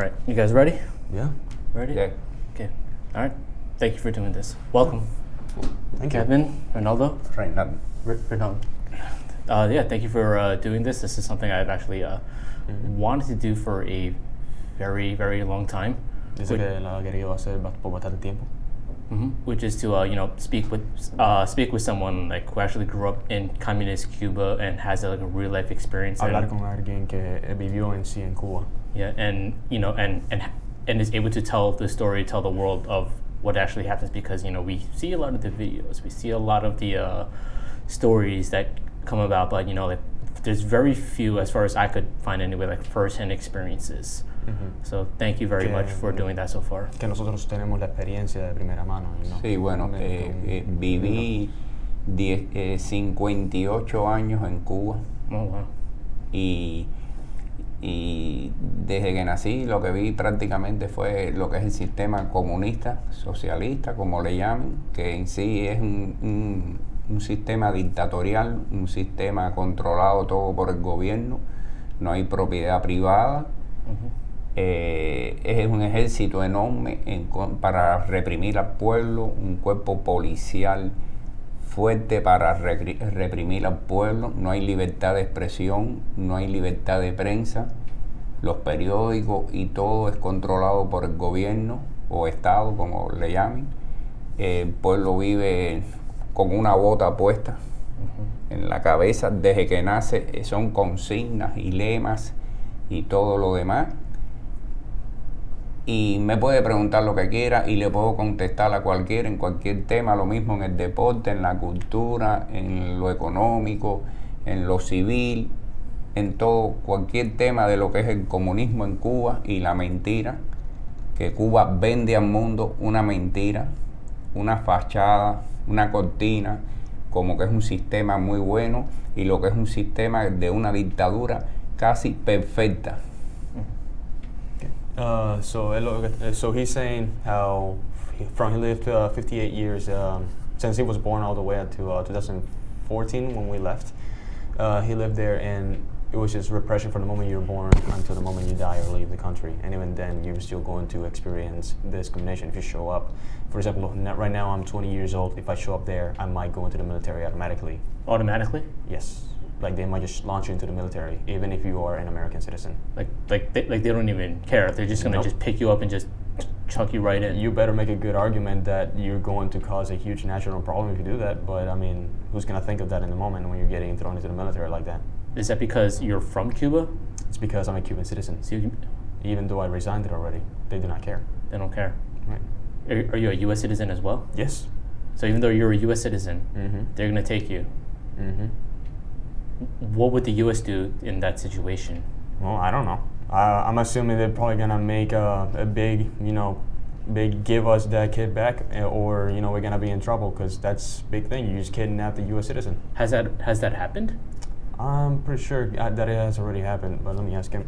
All right, you guys ready? Yeah. Ready? Yeah. Okay. All right. Thank you for doing this. Welcome. Thank you. Kevin, Reinaldo. Reinaldo. Reinaldo. Yeah, thank you for doing this. This is something I've actually wanted to do for a very, very long time. Dice que la ha querido hacer por bastante tiempo. Which is to speak with someone like who actually grew up in communist Cuba and has like a real life experience. Hablar con alguien que vivió en sí en Cuba. Yeah, and is able to tell the world of what actually happens, because we see a lot of the videos, we see a lot of the stories that come about, but like there's very few, as far as I could find anyway, like first-hand experiences. So thank you very much for doing that so far. Que nosotros tenemos la experiencia de primera mano. Sí, bueno, viví 58 años en Cuba. Oh, wow. Y desde que nací lo que vi prácticamente fue lo que es el sistema comunista, socialista, como le llamen, que en sí es un sistema dictatorial, un sistema controlado todo por el gobierno, no hay propiedad privada. Es un ejército enorme para reprimir al pueblo, un cuerpo policial fuerte para reprimir al pueblo, no hay libertad de expresión, no hay libertad de prensa, los periódicos y todo es controlado por el gobierno o Estado, como le llamen. El pueblo vive con una bota puesta en la cabeza desde que nace, son consignas y lemas y todo lo demás. Y me puede preguntar lo que quiera y le puedo contestar a cualquiera en cualquier tema, lo mismo en el deporte, en la cultura, en lo económico, en lo civil, en todo, cualquier tema de lo que es el comunismo en Cuba y la mentira, que Cuba vende al mundo una mentira, una fachada, una cortina, como que es un sistema muy bueno y lo que es un sistema de una dictadura casi perfecta. So he's saying how he lived 58 years since he was born all the way up to 2014 when we left. He lived there, and it was just repression from the moment you were born until the moment you die or leave the country. And even then, you're still going to experience discrimination if you show up. For example, right now I'm 20 years old. If I show up there, I might go into the military automatically. Automatically? Yes. Like they might just launch you into the military, even if you are an American citizen. Like they don't even care. They're just gonna just pick you up and just chuck you right in. You better make a good argument that you're going to cause a huge national problem if you do that. But I mean, who's gonna think of that in the moment when you're getting thrown into the military like that? Is that because you're from Cuba? It's because I'm a Cuban citizen. So even though I resigned it already, they do not care. They don't care. Right. Are you a U.S. citizen as well? Yes. So even though you're a U.S. citizen, they're gonna take you. What would the U.S. do in that situation? Well, I don't know. I'm assuming they're probably gonna make a big, big give us that kid back, or we're gonna be in trouble, because that's big thing. You just kidnap the U.S. citizen. Has that happened? I'm pretty sure that it has already happened, but let me ask him.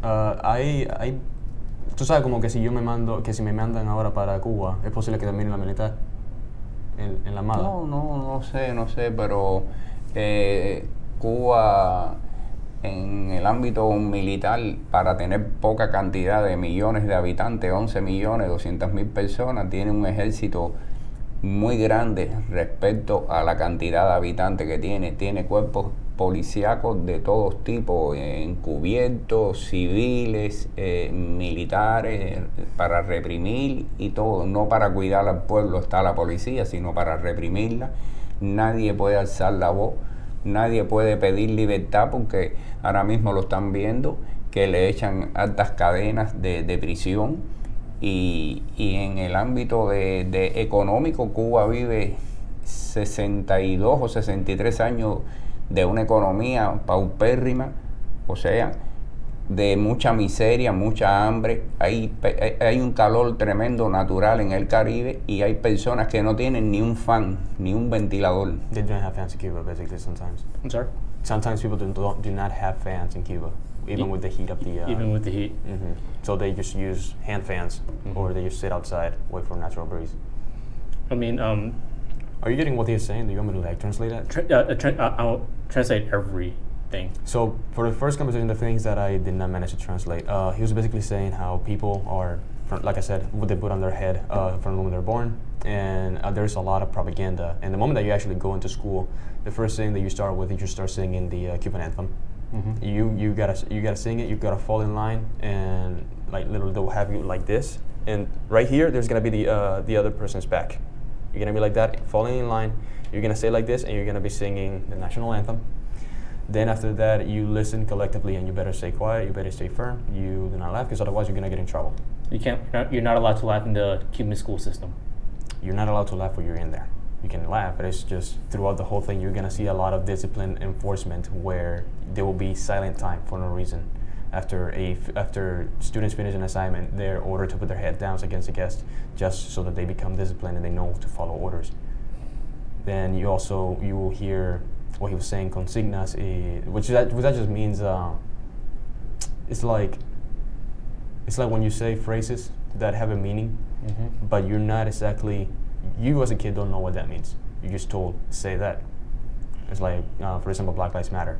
Tú sabes como que si me mandan ahora para Cuba, es posible que termine la militar en la Armada. No sé, pero Cuba en el ámbito militar, para tener poca cantidad de millones de habitantes, 11 millones, 200,000 personas, tiene un ejército muy grande respecto a la cantidad de habitantes que tiene cuerpos policíacos de todos tipos, encubiertos, civiles, militares, para reprimir y todo, no para cuidar al pueblo está la policía, sino para reprimirla. Nadie puede alzar la voz, nadie puede pedir libertad, porque ahora mismo lo están viendo, que le echan altas cadenas de prisión. Y en el ámbito de económico, Cuba vive 62 o 63 años de una economía paupérrima, o sea, de mucha miseria, mucha hambre. Hay un calor tremendo natural en el Caribe y hay personas que no tienen ni un fan, ni un ventilador. They don't have fans in Cuba, basically, sometimes. I'm sorry? Sometimes people do not have fans in Cuba, even with the heat of the... even with the heat. So they just use hand fans, or they just sit outside, wait for a natural breeze. I mean, are you getting what he's saying? Do you want me to translate that? I'll translate every thing. So for the first conversation, the things that I did not manage to translate, he was basically saying how people are, like I said, what they put on their head from the moment they're born, and there's a lot of propaganda. And the moment that you actually go into school, the first thing that you start with is you start singing the Cuban anthem. Mm-hmm. You gotta sing it. You gotta fall in line, and like literally they'll have you like this, and right here there's gonna be the other person's back. You're gonna be like that, falling in line. You're gonna say like this, and you're gonna be singing the national anthem. Then after that, you listen collectively, and you better stay quiet. You better stay firm. You do not laugh, because otherwise you're gonna get in trouble. You're not allowed to laugh in the Cuban school system. You're not allowed to laugh when you're in there. You can laugh, but it's just throughout the whole thing, you're gonna see a lot of discipline enforcement where there will be silent time for no reason. After students finish an assignment, they're ordered to put their head down against the guest, just so that they become disciplined and they know to follow orders. Then you will hear what he was saying, consignas, which that just means it's like when you say phrases that have a meaning, mm-hmm. but you're not exactly. You as a kid don't know what that means. You're just told, say that. It's like, for example, Black Lives Matter.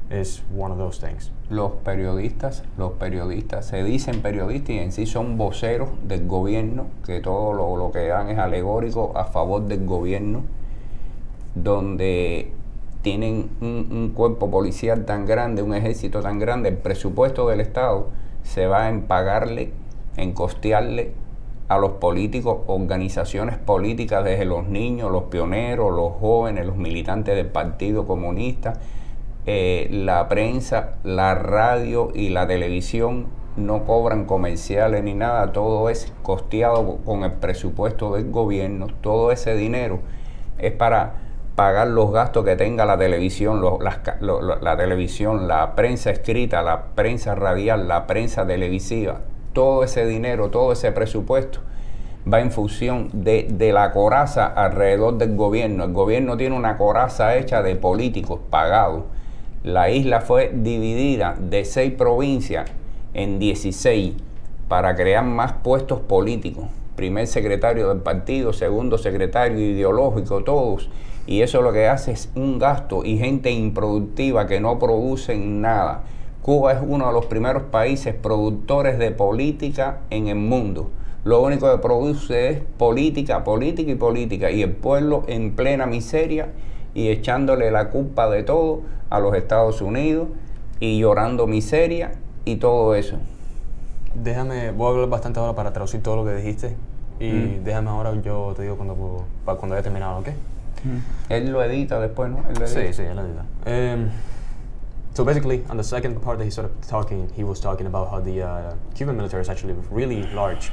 It's one of those things. Los periodistas se dicen periodistas y en sí son voceros del gobierno, que todo lo que dan es alegórico a favor del gobierno, donde tienen un cuerpo policial tan grande, un ejército tan grande, el presupuesto del Estado se va en pagarle, en costearle a los políticos, organizaciones políticas, desde los niños, los pioneros, los jóvenes, los militantes del Partido Comunista, la prensa, la radio y la televisión no cobran comerciales ni nada, todo es costeado con el presupuesto del gobierno. Todo ese dinero es para pagar los gastos que tenga la televisión, la televisión, la prensa escrita, la prensa radial, la prensa televisiva. Todo ese dinero, todo ese presupuesto va en función de la coraza alrededor del gobierno. El gobierno tiene una coraza hecha de políticos pagados. La isla fue dividida de 6 provincias en 16 para crear más puestos políticos. Primer secretario del partido, segundo secretario ideológico, todos. Y eso lo que hace es un gasto y gente improductiva que no producen nada. Cuba es uno de los primeros países productores de política en el mundo. Lo único que produce es política, política y política. Y el pueblo en plena miseria y echándole la culpa de todo a los Estados Unidos y llorando miseria y todo eso. Voy a hablar bastante ahora para traducir todo lo que dijiste. Y déjame ahora, yo te digo cuando haya terminado, ¿ok? Él lo edita después, ¿no? Sí, él edita. So basically, on the second part that he started talking, he was talking about how the Cuban military is actually really large,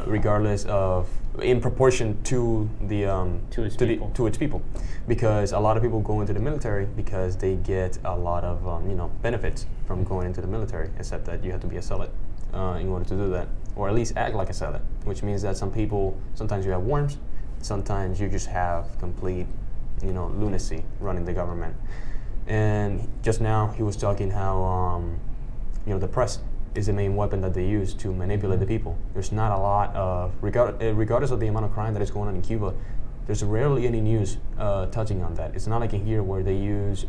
regardless of, in proportion to its people, because a lot of people go into the military because they get a lot of benefits from going into the military, except that you have to be a zealot in order to do that, or at least act like a zealot, which means that some people, sometimes you have worms, sometimes you just have complete, lunacy running the government. And just now he was talking how, the press is the main weapon that they use to manipulate the people. There's not a lot of, regardless of the amount of crime that is going on in Cuba, there's rarely any news touching on that. It's not like in here where they use,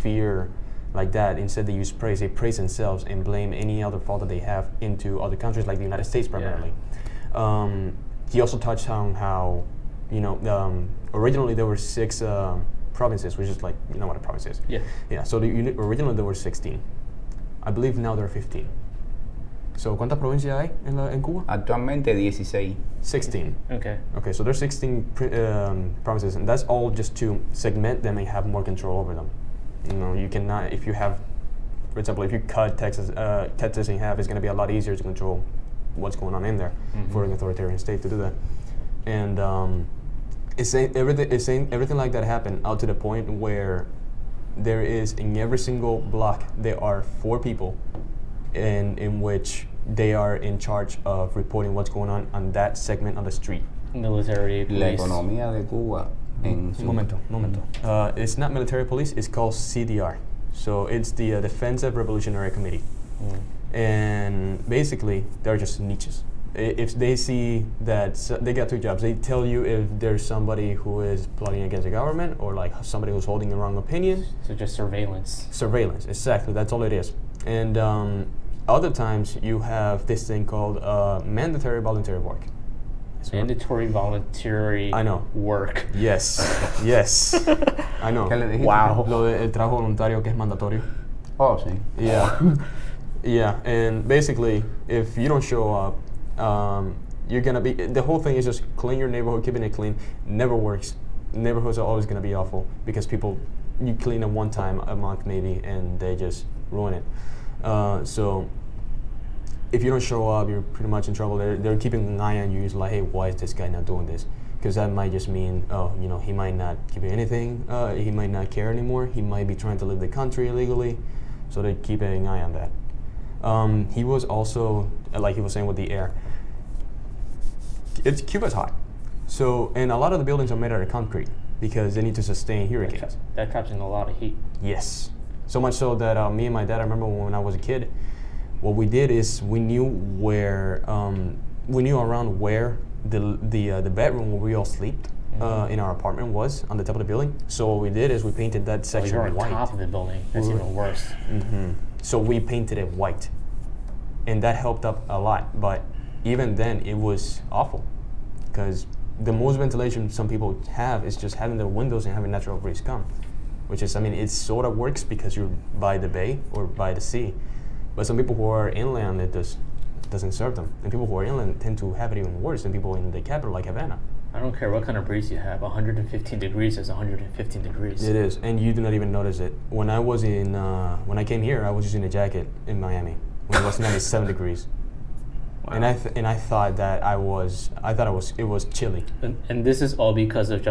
fear like that. Instead, they use praise. They praise themselves and blame any other fault that they have into other countries, like the United States primarily. Yeah. He also touched on how, originally there were 6 provinces, which is like, you know what a province is. Yeah. So originally there were 16. I believe now there are 15. So, ¿cuántas provincias hay en Cuba? Actualmente 16. 16. Okay, so there's 16 provinces, and that's all just to segment them and have more control over them. You cannot, if you have, for example, if you cut Texas in half, it's going to be a lot easier to control what's going on in there for an authoritarian state to do that. And it's saying everything like that happened out to the point where there is, in every single block, there are 4 people in which they are in charge of reporting what's going on that segment of the street. Military police. La economía de Cuba. Momento. It's not military police, it's called CDR. So it's the Defensive Revolutionary Committee. And basically, they're just niches. if they see that they got two jobs, they tell you if there's somebody who is plotting against the government or like somebody who's holding the wrong opinion. So just surveillance. Surveillance, exactly. That's all it is. And other times you have this thing called mandatory voluntary work. Mandatory voluntary I know. work. Yes, yes. I know. ¿Qué le dijiste? Wow. Lo del trabajo voluntario que es mandatorio. Oh, sí. Yeah. Yeah, and basically, if you don't show up, you're gonna be. The whole thing is just clean your neighborhood, keeping it clean. Never works. Neighborhoods are always gonna be awful because people, you clean them one time a month maybe, and they just ruin it. So if you don't show up, you're pretty much in trouble. They're keeping an eye on you. It's like, hey, why is this guy not doing this? Because that might just mean, oh, you know, he might not give you anything. He might not care anymore. He might be trying to leave the country illegally. So they keep an eye on that. He was also, like he was saying with the air, Cuba's hot. So, and a lot of the buildings are made out of concrete because they need to sustain hurricanes. That traps in a lot of heat. Yes. So much so that me and my dad, I remember when I was a kid, what we did is we knew around where the bedroom where we all slept in our apartment was on the top of the building. So what we did is we painted that section you're on white. top of the building. That's even worse. Mm-hmm. So we painted it white, and that helped up a lot. But even then, it was awful because the most ventilation some people have is just having their windows and having natural breeze come, which is, I mean, it sort of works because you're by the bay or by the sea. But some people who are inland, it doesn't serve them. And people who are inland tend to have it even worse than people in the capital like Havana. I don't care what kind of breeze you have. 115 degrees is 115 degrees. It is, and you do not even notice it. When I came here, I was using a jacket in Miami when it was 97 degrees. Wow. And I thought that it was chilly. And this is all because of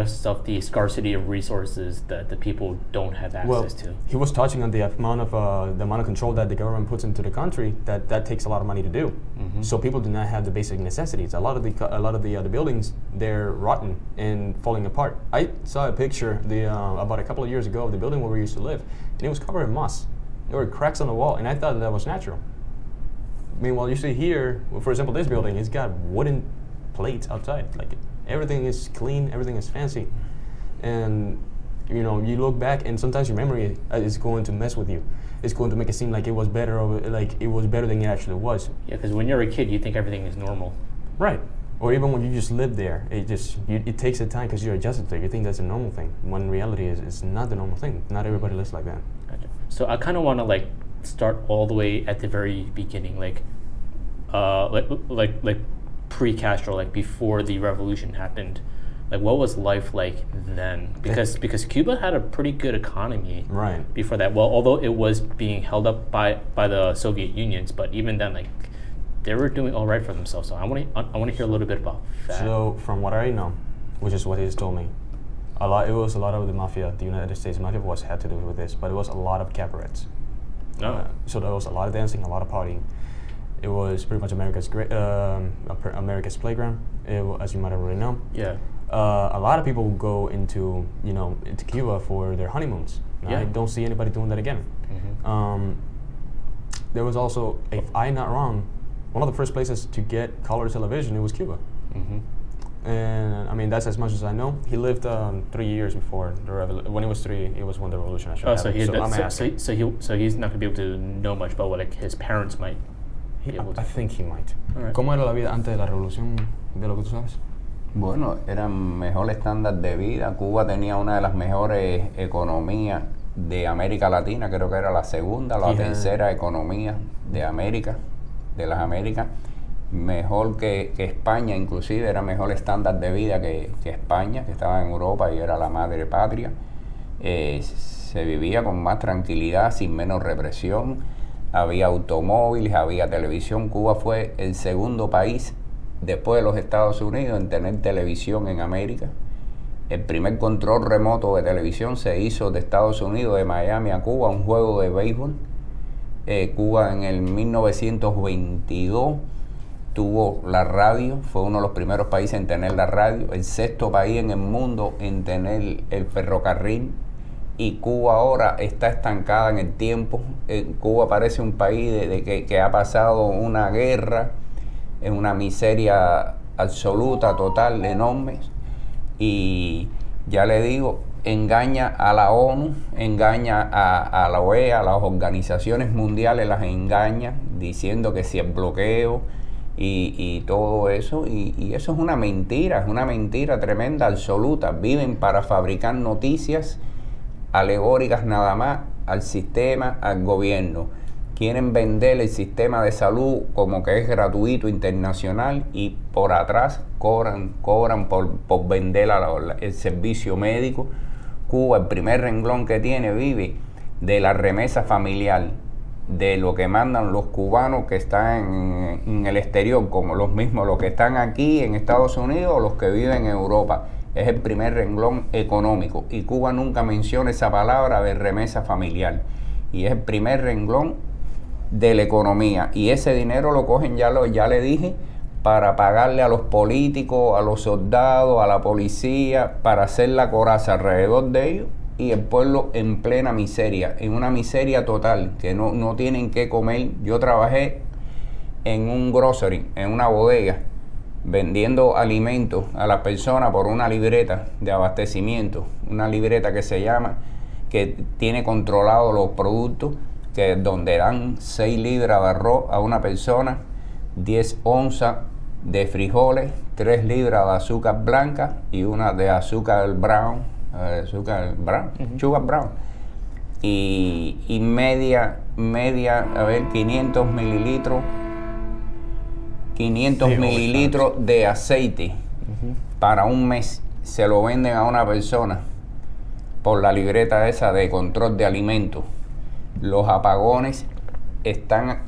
the scarcity of resources that the people don't have access to. He was touching on the amount of control that the government puts into the country. That takes a lot of money to do. Mm-hmm. So people do not have the basic necessities. A lot of the buildings, they're rotten and falling apart. I saw a picture about a couple of years ago of the building where we used to live, and it was covered in moss. There were cracks on the wall, and I thought that was natural. Meanwhile, you see here, for example, this building, it's got wooden plates outside. Like everything is clean, everything is fancy, and you know, you look back, and sometimes your memory is going to mess with you. It's going to make it seem like it was better, or like it was better than it actually was. Yeah, because when you're a kid, you think everything is normal. Right. Or even when you just live there, it takes a time because you're adjusted to it. You think that's a normal thing, when in reality it's not the normal thing. Not everybody lives like that. Gotcha. So I kind of want to start all the way at the very beginning, like pre-Castro, like before the revolution happened. Like, what was life like then? Because Cuba had a pretty good economy right before that. Well, although it was being held up by the Soviet Unions, but even then, like, they were doing all right for themselves. So I want to hear a little bit about that. So from what I know, which is what he's told me, it was a lot of the mafia, the United States mafia, had to do with this, but it was a lot of cabarets. Oh. So there was a lot of dancing, a lot of partying. It was pretty much America's playground, as you might already know. Yeah. A lot of people go into Cuba for their honeymoons. Yeah. I don't see anybody doing that again. Mm-hmm. There was also, if I'm not wrong, one of the first places to get color television, it was Cuba. Mm-hmm. And I mean, that's as much as I know. He lived 3 years before the revolution. When he was 3, it was when the revolution actually happened. So he's not gonna be able to know much about what his parents might be able to. I think he might. Right. ¿Cómo era la vida antes de la revolución, de lo que tú sabes? Bueno, era mejor estándar de vida. Cuba tenía una de las mejores economías de América Latina. Creo que era la segunda o la tercera economía de América, de las Américas. Mejor que España, inclusive era mejor estándar de vida que España, que estaba en Europa y era la madre patria. Se vivía con más tranquilidad, sin menos represión. Había automóviles, había televisión. Cuba fue el segundo país después de los Estados Unidos en tener televisión en América. El primer control remoto de televisión se hizo de Estados Unidos, de Miami a Cuba, un juego de béisbol. Cuba en el 1922 tuvo la radio, fue uno de los primeros países en tener la radio, el sexto país en el mundo en tener el ferrocarril, y Cuba ahora está estancada en el tiempo. Cuba parece un país que ha pasado una guerra, en una miseria absoluta, total, enorme. Y ya le digo, engaña a la ONU, engaña a la OEA, a las organizaciones mundiales las engaña, diciendo que si el bloqueo y todo eso, y eso es una mentira tremenda, absoluta. Viven para fabricar noticias alegóricas nada más al sistema, al gobierno. Quieren vender el sistema de salud como que es gratuito, internacional, y por atrás cobran por vender el servicio médico. Cuba, el primer renglón que tiene, vive de la remesa familiar, de lo que mandan los cubanos que están en el exterior, como los mismos, los que están aquí en Estados Unidos o los que viven en Europa. Es el primer renglón económico, y Cuba nunca menciona esa palabra de remesa familiar, y es el primer renglón de la economía, y ese dinero lo cogen, ya le dije, para pagarle a los políticos, a los soldados, a la policía, para hacer la coraza alrededor de ellos, y el pueblo en plena miseria, en una miseria total, que no tienen qué comer. Yo trabajé en un grocery, en una bodega, vendiendo alimentos a las personas por una libreta de abastecimiento, una libreta que tiene controlado los productos, que donde dan 6 libras de arroz a una persona, 10 onzas de frijoles, 3 libras de azúcar blanca y una de azúcar brown, sugar brown, y media, 500 mililitros de aceite para un mes. Se lo venden a una persona por la libreta esa de control de alimentos. Los apagones están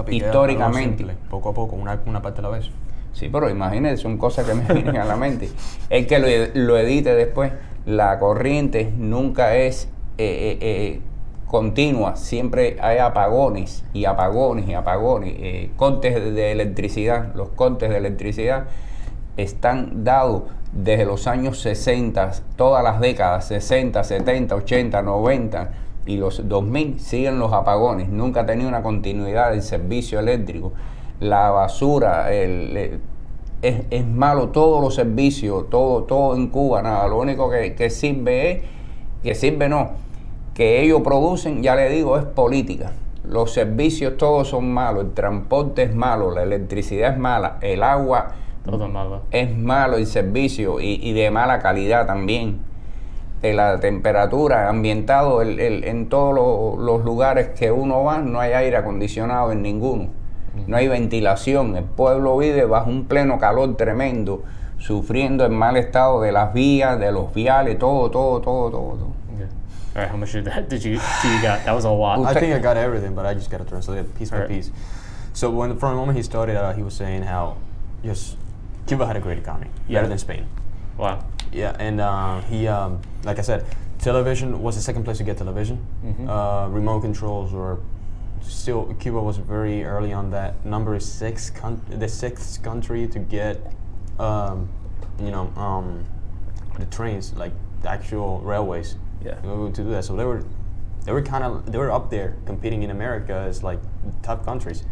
históricamente. Poco a poco, una parte a la vez. Sí, pero imagínense, son cosas que me vienen a la mente. El que lo edite después. La corriente nunca es continua, siempre hay apagones y apagones y apagones. Cortes de electricidad, los cortes de electricidad están dados desde los años 60, todas las décadas, 60, 70, 80, 90 y los 2000 siguen los apagones. Nunca ha tenido una continuidad del servicio eléctrico. La basura, es malo, todos los servicios, todo en Cuba, nada. Lo único que sirve que ellos producen, ya le digo, es política. Los servicios todos son malos, el transporte es malo, la electricidad es mala, el agua todo malo. Es malo, el servicio, y de mala calidad también. La temperatura, ambientado en todos los lugares que uno va, no hay aire acondicionado en ninguno. No hay ventilación, el pueblo vive bajo un pleno calor tremendo, sufriendo el mal estado de las vías, de los viales, todo. Okay. All right, how much did you got? That was a lot. I think I got everything, but I just got to translate it piece by piece. So from the moment he started, he was saying how Cuba had a great economy, better than Spain. Wow. Yeah, and he, like I said, television was the second place to get television. Mm-hmm. Remote controls were still, Cuba was very early on that. Number 6, the 6th country to get, the trains, like the actual railways. Yeah. To do that, so they were up there competing in America as like top countries.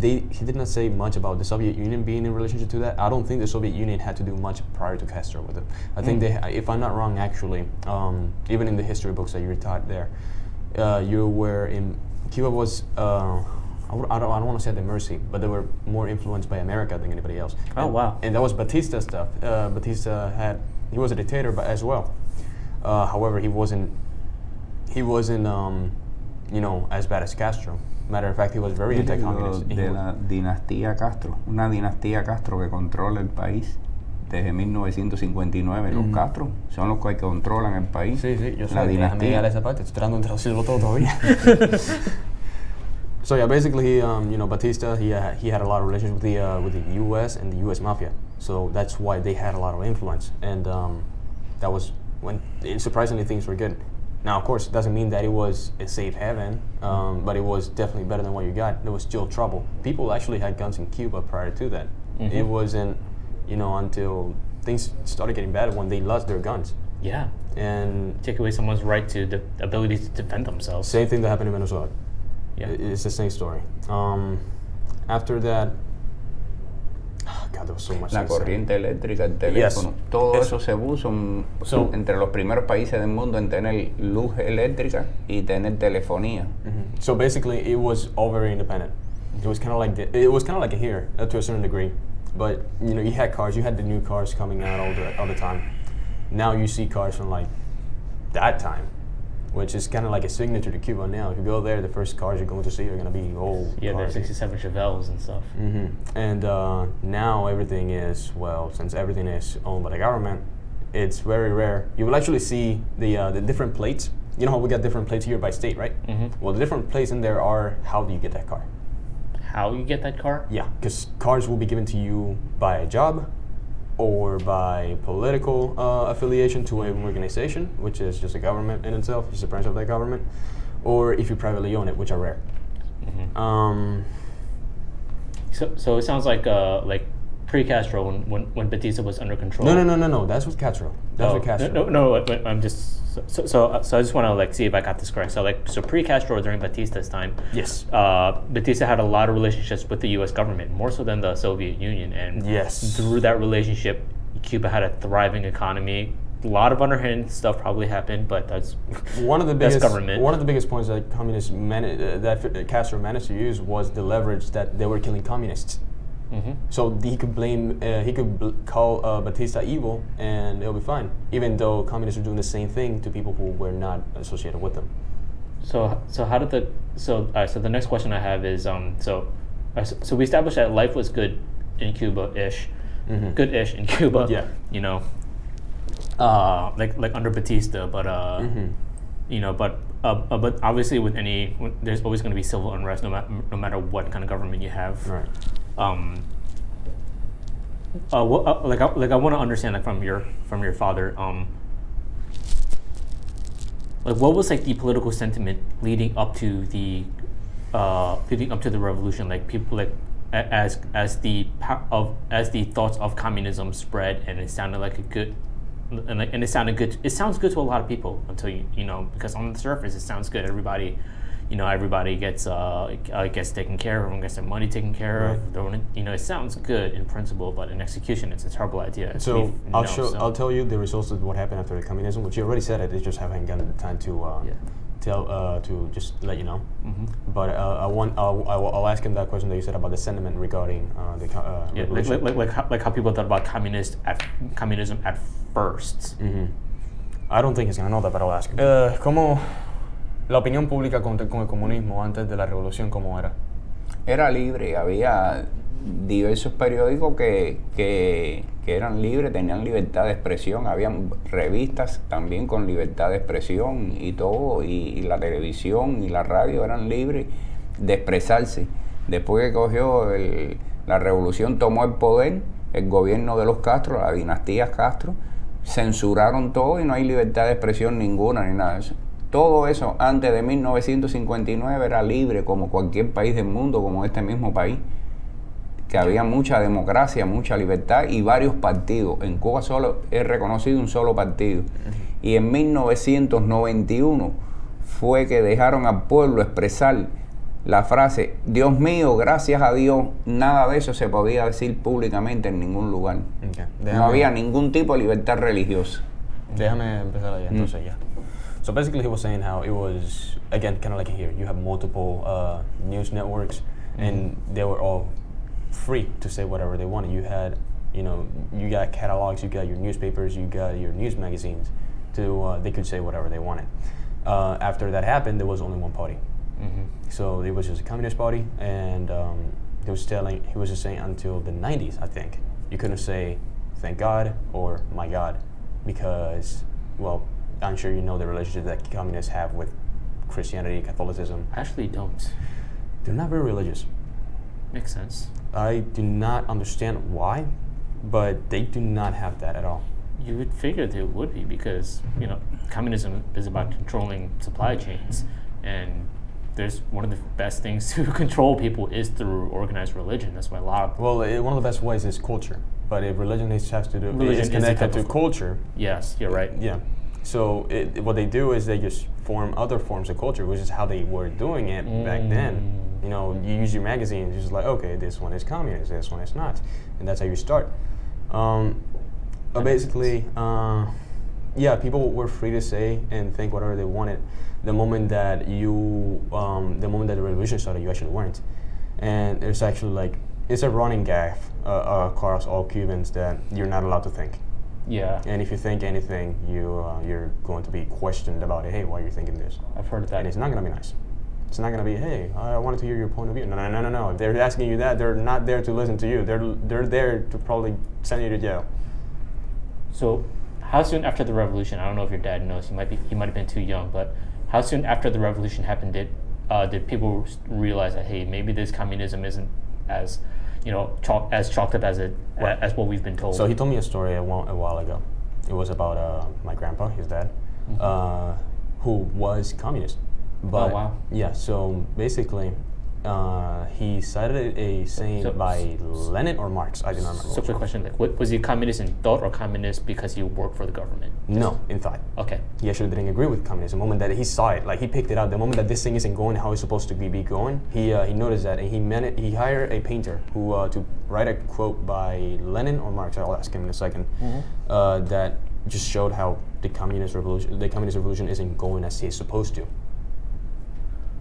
He did not say much about the Soviet Union being in relationship to that. I don't think the Soviet Union had to do much prior to Castro with it. I think they, if I'm not wrong, actually, even in the history books that you were taught there, Cuba was, I don't want to say at the mercy, but they were more influenced by America than anybody else. Oh, wow. And that was Batista's stuff. He was a dictator as well. However, he wasn't, as bad as Castro. Matter of fact, he was very anti-communist. De la dinastía Castro, una dinastía Castro que controla el país desde 1959. Los Castro son los que controlan el país. Sí, yo sé. La dinastía. Déjame esa parte, estoy tratando de traducirlo todo todavía. So yeah, basically, Batista, he had a lot of relations with the U.S. and the U.S. mafia. So that's why they had a lot of influence, and that was when surprisingly things were good. Now, of course, it doesn't mean that it was a safe haven, but it was definitely better than what you got. There was still trouble. People actually had guns in Cuba prior to that. Mm-hmm. It wasn't, until things started getting bad when they lost their guns. Yeah. And take away someone's right to the ability to defend themselves. Same thing that happened in Venezuela. Yeah. It's the same story. After that, God, there was so much. La corriente eléctrica, el teléfono, todo eso se puso entre los primeros países del mundo en tener luz eléctrica y tener telefonía. So basically, it was all very independent. It was kind of like here to a certain degree, but you had cars. You had the new cars coming out all the time. Now you see cars from like that time, which is kind of like a signature to Cuba now. If you go there, the first cars you're going to see are going to be old cars. They're 67 Chevelles and stuff. And now everything is, since everything is owned by the government, it's very rare. You will actually see the different plates. You know how we got different plates here by state, right? Well, the different plates in there are how do you get that car? How you get that car? Yeah, because cars will be given to you by a job or by political affiliation to an organization, which is just a government in itself, just a branch of that government, or if you privately own it, which are rare. So it sounds like pre-Castro when Batista was under control. No. That's with Castro. With Castro. No. I'm just so I just want to see if I got this correct. So pre-Castro during Batista's time. Yes. Batista had a lot of relationships with the U.S. government, more so than the Soviet Union, and through that relationship, Cuba had a thriving economy. A lot of underhand stuff probably happened, but that's one of the biggest government. One of the biggest points that that Castro managed to use was the leverage that they were killing communists. So he could call Batista evil, and it'll be fine, even though communists are doing the same thing to people who were not associated with them. So the next question I have is so we established that life was good in Cuba-ish, good-ish in Cuba. Yeah. Like under Batista, but but obviously there's always going to be civil unrest no matter what kind of government you have. Right. I want to understand from your father, what was the political sentiment leading up to the revolution, people as the thoughts of communism spread, and it sounded like a good. And it sounded good. It sounds good to a lot of people until because on the surface it sounds good. Everybody gets taken care of. Everyone gets their money taken care of. It sounds good in principle, but in execution, it's a terrible idea. So I'll tell you the results of what happened after the communism, which you already said it. They just haven't gotten the time to just let you know. But I'll ask him that question that you said about the sentiment regarding the revolution. Like how people thought about communism at first. I don't think he's gonna know that, but I'll ask him. ¿Cómo la opinión pública con el comunismo antes de la revolución cómo era? Era libre, había diversos periódicos que eran libres, tenían libertad de expresión, habían revistas también con libertad de expresión y todo, y la televisión y la radio eran libres de expresarse. Después que cogió la revolución, tomó el poder, el gobierno de los Castro, la dinastía Castro, censuraron todo y no hay libertad de expresión ninguna ni nada de eso. Todo eso antes de 1959 era libre como cualquier país del mundo, como este mismo país, que había mucha democracia, mucha libertad y varios partidos. En Cuba solo he reconocido un solo partido. Y en 1991 fue que dejaron al pueblo expresar la frase, Dios mío, gracias a Dios. Nada de eso se podía decir públicamente en ningún lugar. No había ningún tipo de libertad religiosa. Déjame empezar allá, entonces ya. So basically he was saying how it was, again, kind of like here, you have multiple news networks, and they were all free to say whatever they wanted. You had, you got catalogs, you got your newspapers, you got your news magazines, they could say whatever they wanted. After that happened, there was only one party. So it was just a communist party, and he was just saying until the 90s, I think, you couldn't say thank God or my God, because, I'm sure you know the relationship that communists have with Christianity, Catholicism. I actually don't. They're not very religious. Makes sense. I do not understand why, but they do not have that at all. You would figure they would be because, communism is about controlling supply chains, and there's one of the best things to control people is through organized religion. That's why a lot of... one of the best ways is culture, but if religion is connected to culture... Yes, you're right. Yeah. So what they do is they just form other forms of culture, which is how they were doing it back then. You know, you use your magazines, just like, okay, this one is communist, this one is not, and that's how you start. But basically, yeah, people were free to say and think whatever they wanted. The moment that the revolution started, you actually weren't. And it's actually like, it's a running gag across all Cubans that you're not allowed to think. Yeah. And if you think anything, you're going to be questioned about it. Hey, why are you thinking this? I've heard that. And it's not going to be nice. It's not going to be, hey, I wanted to hear your point of view. No. If they're asking you that, they're not there to listen to you. They're there to probably send you to jail. So, how soon after the revolution? I don't know if your dad knows. He might have been too young. But how soon after the revolution happened did people realize that, hey, maybe this communism isn't as chalked up as what we've been told? So he told me a story a while ago. It was about my grandpa, his dad, who was communist. But, oh, wow. Yeah, so basically, he cited a saying by Lenin or Marx. I do not remember. So quick question, like, was he communist in thought or communist because he worked for the government? No, in thought. Okay. He actually didn't agree with communism. The moment that he saw it, like he picked it out, the moment that this thing isn't going how it's supposed to be going, he noticed that, and he hired a painter who to write a quote by Lenin or Marx. I'll ask him in a second. That just showed how the communist revolution isn't going as it's supposed to.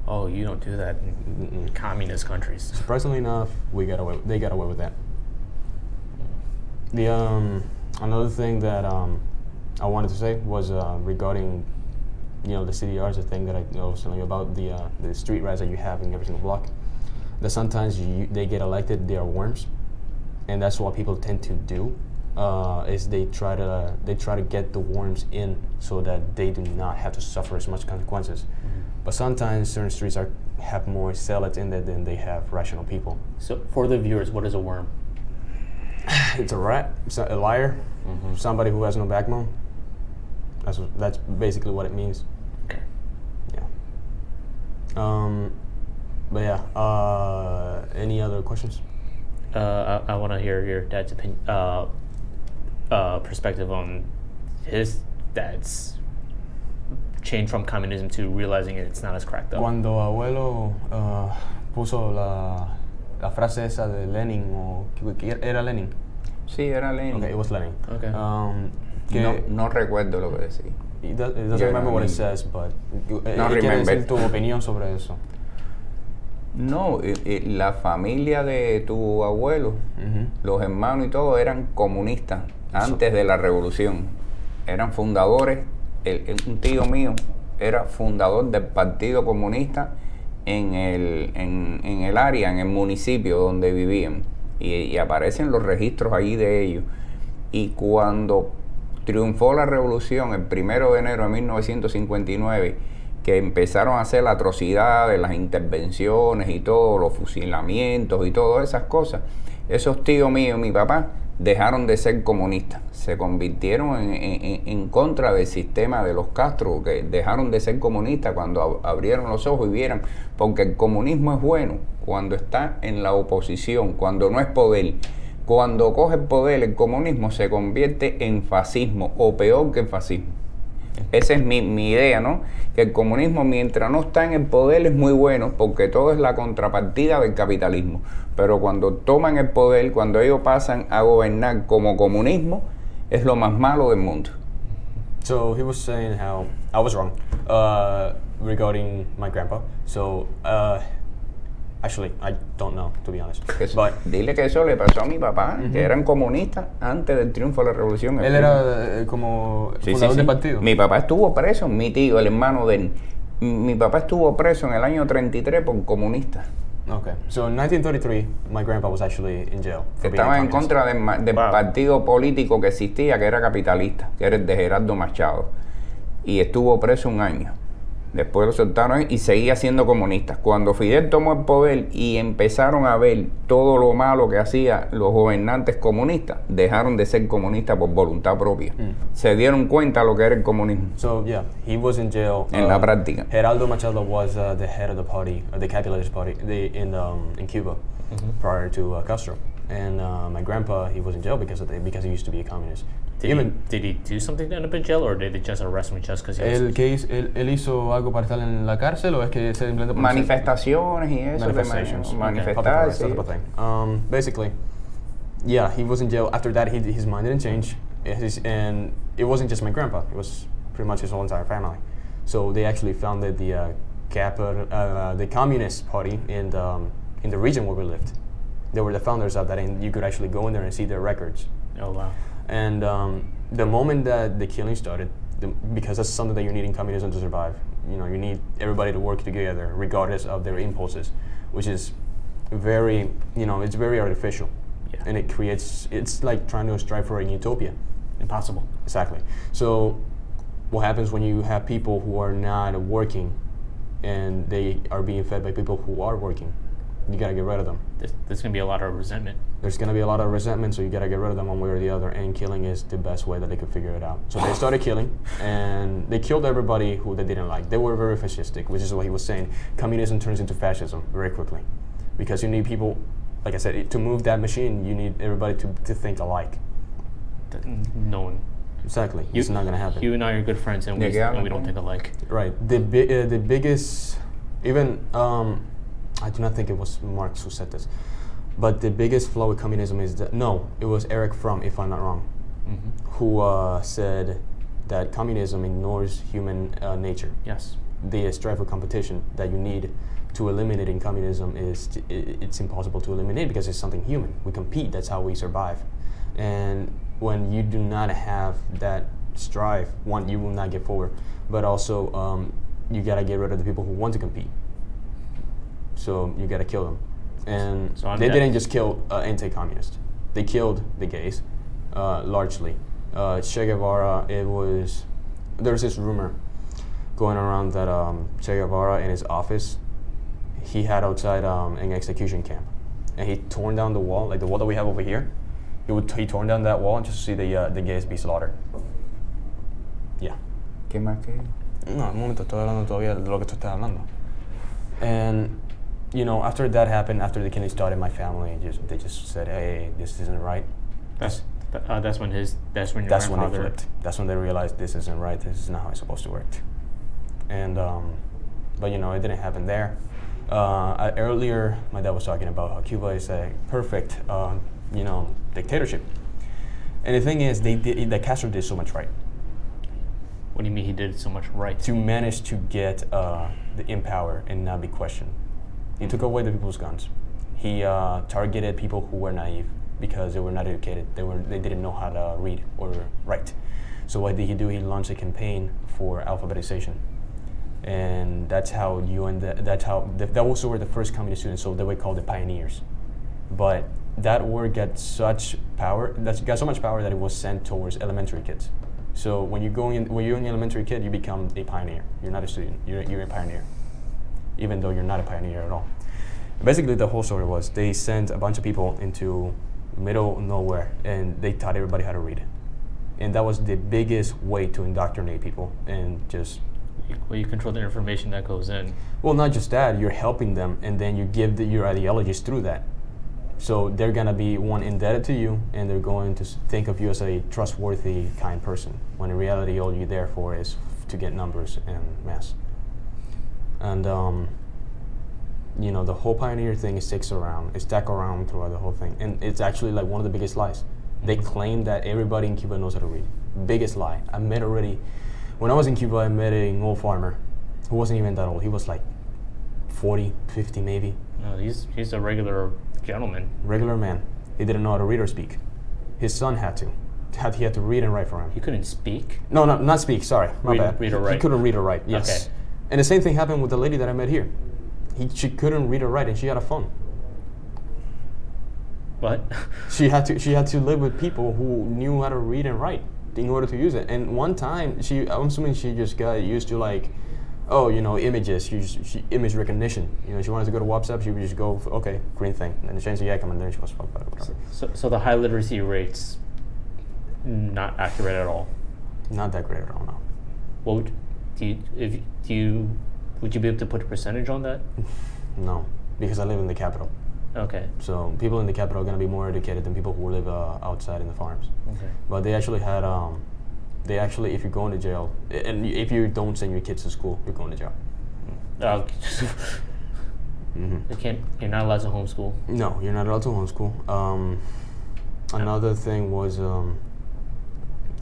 Oh, you don't do that in communist countries. Surprisingly enough, they got away with that. The another thing that I wanted to say was regarding, the CDRs, the thing that I was telling you about, the street rats that you have in every single block. That sometimes they get elected, they are worms, and that's what people tend to do. Is they try to get the worms in so that they do not have to suffer as much consequences. But sometimes certain streets have more zealots in there than they have rational people. So for the viewers, what is a worm? It's a rat, a liar, somebody who has no backbone. That's basically what it means. Okay. Yeah. But yeah. Any other questions? I want to hear your dad's opinion, perspective on his dad's change from communism to realizing it's not as cracked up. Cuando abuelo puso la frase esa de Lenin, o ¿era Lenin? Sí, era Lenin. Okay, it was Lenin. Okay. No recuerdo lo que decía. It doesn't remember what it says, but No quiere remember. decir tu opinión sobre eso. No, la familia de tu abuelo, los hermanos y todo, eran comunistas antes de la revolución. Eran fundadores. Un tío mío era fundador del Partido Comunista en el área, en el municipio donde vivían. Y aparecen los registros ahí de ellos. Y cuando triunfó la revolución el 1 de enero de 1959, que empezaron a hacer la atrocidad de las intervenciones y todo, los fusilamientos y todas esas cosas, esos tíos míos y mi papá dejaron de ser comunistas, se convirtieron en contra del sistema de los Castro, que dejaron de ser comunistas cuando abrieron los ojos y vieron, porque el comunismo es bueno cuando está en la oposición, cuando no es poder. Cuando coge el poder, el comunismo se convierte en fascismo, o peor que el fascismo. Esa es mi idea, ¿no? Que el comunismo, mientras no está en el poder, es muy bueno, porque todo es la contrapartida del capitalismo. Pero cuando toman el poder, cuando ellos pasan a gobernar como comunismo, es lo más malo del mundo. So he was saying how I was wrong regarding my grandpa. So actually, I don't know, to be honest. But dile que eso le pasó a mi papá, que eran comunistas antes del triunfo de la revolución. Él era como fundador del partido. Mi papá estuvo preso, mi tío, el hermano de él. Mi papá estuvo preso en el año 33 por comunista. Okay, so in 1933, my grandpa was actually in jail. Estaba en contra del partido político que existía, que era capitalista, que era el de Gerardo Machado. Y estuvo preso un año. Después lo soltaron y seguía siendo comunista. Cuando Fidel tomó el poder y empezaron a ver todo lo malo que hacían los gobernantes comunistas, dejaron de ser comunistas por voluntad propia. Se dieron cuenta de lo que era el comunismo. So yeah, he was in jail. En la práctica. Gerardo Machado was the head of the party, the capitalist party, in Cuba, prior to Castro. And my grandpa, he was in jail because he used to be a communist. Did he do something to end up in jail, or did they just arrest him just because he was... ¿Él hizo algo para estar en la cárcel o es que simplemente... Manifestaciones y eso. Manifestations. Manifestarse. That's the thing. Basically, yeah, he was in jail. After that, his mind didn't change. And it wasn't just my grandpa. It was pretty much his whole entire family. So they actually founded the Communist Party in the region where we lived. They were the founders of that, and you could actually go in there and see their records. Oh, wow. And the moment that the killing started, because that's something that you need in communism to survive, you need everybody to work together regardless of their impulses, which is very, it's very artificial. Yeah. And it's like trying to strive for a utopia. Impossible. Exactly. So what happens when you have people who are not working and they are being fed by people who are working? You gotta get rid of them. There's gonna be a lot of resentment. There's gonna be a lot of resentment, so you gotta get rid of them one way or the other, and killing is the best way that they could figure it out. So they started killing, and they killed everybody who they didn't like. They were very fascistic, which is what he was saying. Communism turns into fascism very quickly, because you need people, like I said, to move that machine, you need everybody to think alike. No one. Exactly. It's not gonna happen. You and I are good friends, and we don't think alike. Right. The biggest, even I do not think it was Marx who said this, but the biggest flaw with communism is that, no, it was Eric Fromm, if I'm not wrong, who said that communism ignores human nature. Yes. The strive for competition that you need to eliminate in communism it's impossible to eliminate because it's something human. We compete, that's how we survive. And when you do not have that strive, one, you will not get forward, but also you gotta get rid of the people who want to compete. So you gotta kill them. And they didn't just kill anti-communists. They killed the gays, largely. Che Guevara, there's this rumor going around that Che Guevara in his office, he had outside an execution camp. And he torn down the wall, like the wall that we have over here. He torn down that wall just to see the gays be slaughtered. Yeah. ¿Qué más que? No, un momento, estoy hablando todavía de lo que tú estás hablando. And after that happened, after the killing started, my family they just said, "Hey, this isn't right." That's when your when grandfather... they flipped. That's when they realized this isn't right. This is not how it's supposed to work. And but it didn't happen there. Earlier, my dad was talking about how Cuba is a perfect, dictatorship. And the thing is, that Castro did so much right. What do you mean he did so much right? To manage to get in power and not be questioned. He took away the people's guns. He targeted people who were naive because they were not educated. They didn't know how to read or write. So what did he do? He launched a campaign for alphabetization, and that's how that also were the first communist students. So they were called the pioneers. But that word got such power. That got so much power that it was sent towards elementary kids. So when you're an elementary kid, you become a pioneer. You're not a student. You're a pioneer, even though you're not a pioneer at all. Basically, the whole story was they sent a bunch of people into middle nowhere, and they taught everybody how to read. And that was the biggest way to indoctrinate people and just... Well, you control the information that goes in. Well, not just that, you're helping them, and then you give your ideologies through that. So they're going to be, one, indebted to you, and they're going to think of you as a trustworthy, kind person, when in reality, all you're there for is to get numbers and mass. And, the whole pioneer thing is stuck around throughout the whole thing. And it's actually like one of the biggest lies. They claim that everybody in Cuba knows how to read. Biggest lie. When I was in Cuba, I met an old farmer who wasn't even that old. He was like 40, 50 maybe. No, he's a regular gentleman. Regular man. He didn't know how to read or speak. His son had to. He had to read and write for him. He couldn't speak? No, not speak. Sorry, my bad. Read or write. He couldn't read or write. Yes. Okay. And the same thing happened with the lady that I met here. She couldn't read or write, and she had a phone. What? She had to live with people who knew how to read and write in order to use it. And one time, I'm assuming she just got used to images. Image recognition. She wanted to go to WhatsApp. She would just go, okay, green thing, and then change the icon, and then she was fucked by it. So the high literacy rates not accurate at all. Not that great at all, no. Well, would you be able to put a percentage on that? No, because I live in the capital. Okay. So people in the capital are going to be more educated than people who live outside in the farms. Okay. But they actually had, if you're going to jail, and if you don't send your kids to school, you're going to jail. You're not allowed to homeschool. No, you're not allowed to homeschool. Another thing was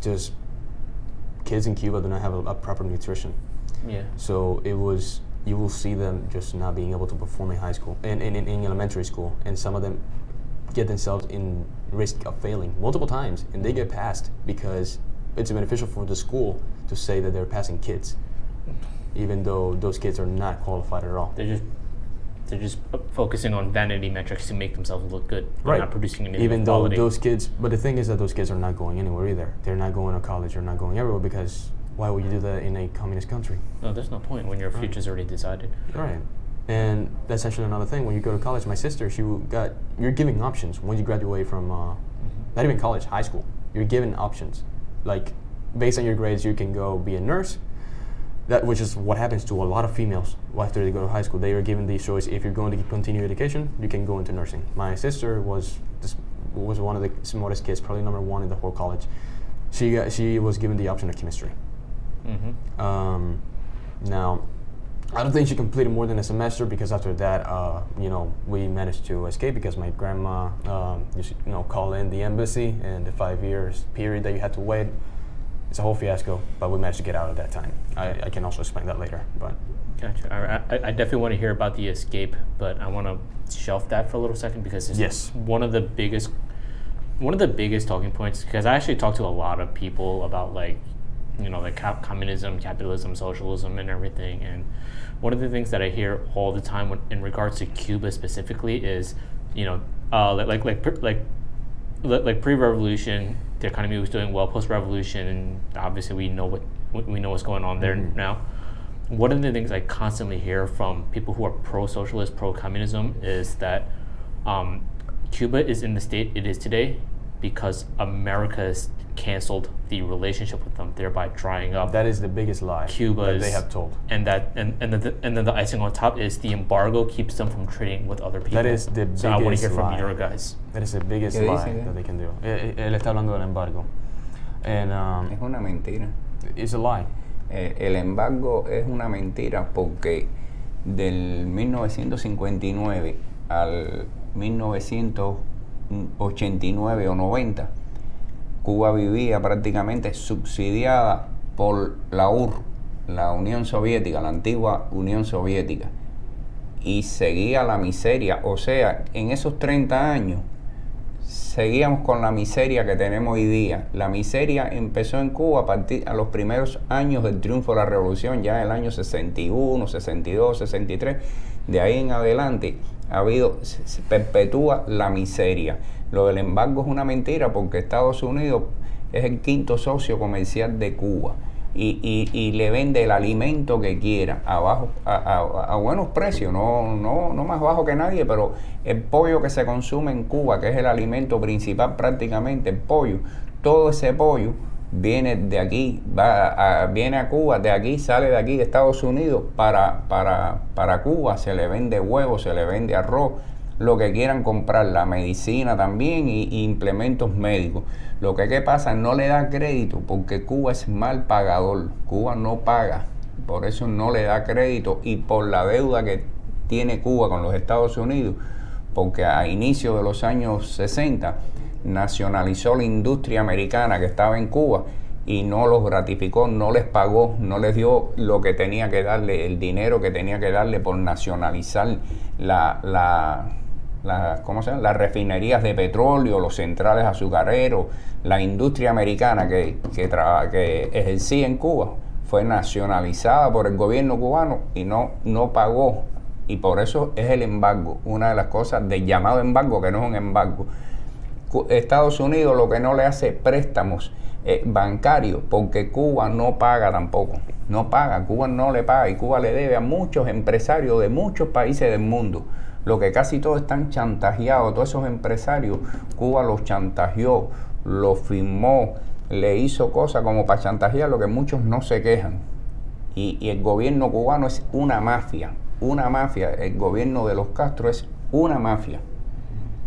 just kids in Cuba do not have a proper nutrition. Yeah. So you will see them just not being able to perform in high school and in elementary school, and some of them get themselves in risk of failing multiple times, and they get passed because it's beneficial for the school to say that they're passing kids, even though those kids are not qualified at all. They're just focusing on vanity metrics to make themselves look good. They're Right. not producing anything. Even though quality. those kids, but the thing is that those kids are not going anywhere either. They're not going to college. They're not going everywhere, because why would you do that in a communist country? No, there's no point when your future's already decided. Right. And that's actually another thing. When you go to college, my sister, you're giving options when you graduate from, not even college, high school. You're given options. Like, based on your grades, you can go be a nurse, which is what happens to a lot of females after they go to high school. They are given the choice: if you're going to continue education, you can go into nursing. My sister was one of the smartest kids, probably number one in the whole college. She was given the option of chemistry. Now, I don't think she completed more than a semester, because after that, we managed to escape because my grandma, called in the embassy, and the 5 years period that you had to wait. It's a whole fiasco, but we managed to get out at that time. I can also explain that later. But Gotcha. All right. I definitely want to hear about the escape, but I want to shelf that for a little second, because it's one of the biggest talking points. Because I actually talk to a lot of people about communism, capitalism, socialism, and everything. And one of the things that I hear all the time in regards to Cuba specifically is, pre-revolution, the economy was doing well. Post-revolution, and obviously we know what's going on there now. One of the things I constantly hear from people who are pro-socialist, pro-communism is that Cuba is in the state it is today because America has canceled the relationship with them, thereby drying up. that is the biggest lie that they have told. And then the icing on top is the embargo keeps them from trading with other people. That is the biggest lie. So I want to hear from your guys. That is the biggest lie that they can do. Él está hablando del embargo. And Es una mentira. it's a lie. El embargo es una mentira porque del 1959 al 1989 o 90, Cuba vivía prácticamente subsidiada por la URSS, la Unión Soviética, la antigua Unión Soviética, y seguía la miseria. O sea, en esos 30 años seguíamos con la miseria que tenemos hoy día. La miseria empezó en Cuba a los primeros años del triunfo de la revolución, ya en el año 61, 62, 63. De ahí en adelante se perpetúa la miseria. Lo del embargo es una mentira porque Estados Unidos es el quinto socio comercial de Cuba y le vende el alimento que quiera a buenos precios, no más bajo que nadie, pero el pollo que se consume en Cuba, que es el alimento principal prácticamente, el pollo, todo ese pollo viene de aquí, viene a Cuba, de aquí, sale de aquí, de Estados Unidos, para Cuba. Se le vende huevos, se le vende arroz, lo que quieran comprar, la medicina también y implementos médicos. Lo que pasa, no le da crédito porque Cuba es mal pagador. Cuba no paga, por eso no le da crédito, y por la deuda que tiene Cuba con los Estados Unidos, porque a inicio de los años 60 nacionalizó la industria americana que estaba en Cuba y no los gratificó, no les pagó, no les dio lo que tenía que darle, el dinero que tenía que darle por nacionalizar las refinerías de petróleo, los centrales azucareros. La industria americana que ejercía en Cuba fue nacionalizada por el gobierno cubano y no pagó, y por eso es el embargo, una de las cosas del llamado embargo, que no es un embargo. Estados Unidos lo que no le hace préstamos bancarios, porque Cuba no paga tampoco, Cuba no le paga, y Cuba le debe a muchos empresarios de muchos países del mundo. Lo que casi todos están chantajeados, todos esos empresarios, Cuba los chantajeó, los firmó, le hizo cosas como para chantajear, lo que muchos no se quejan. Y el gobierno cubano es una mafia, el gobierno de los Castro es una mafia.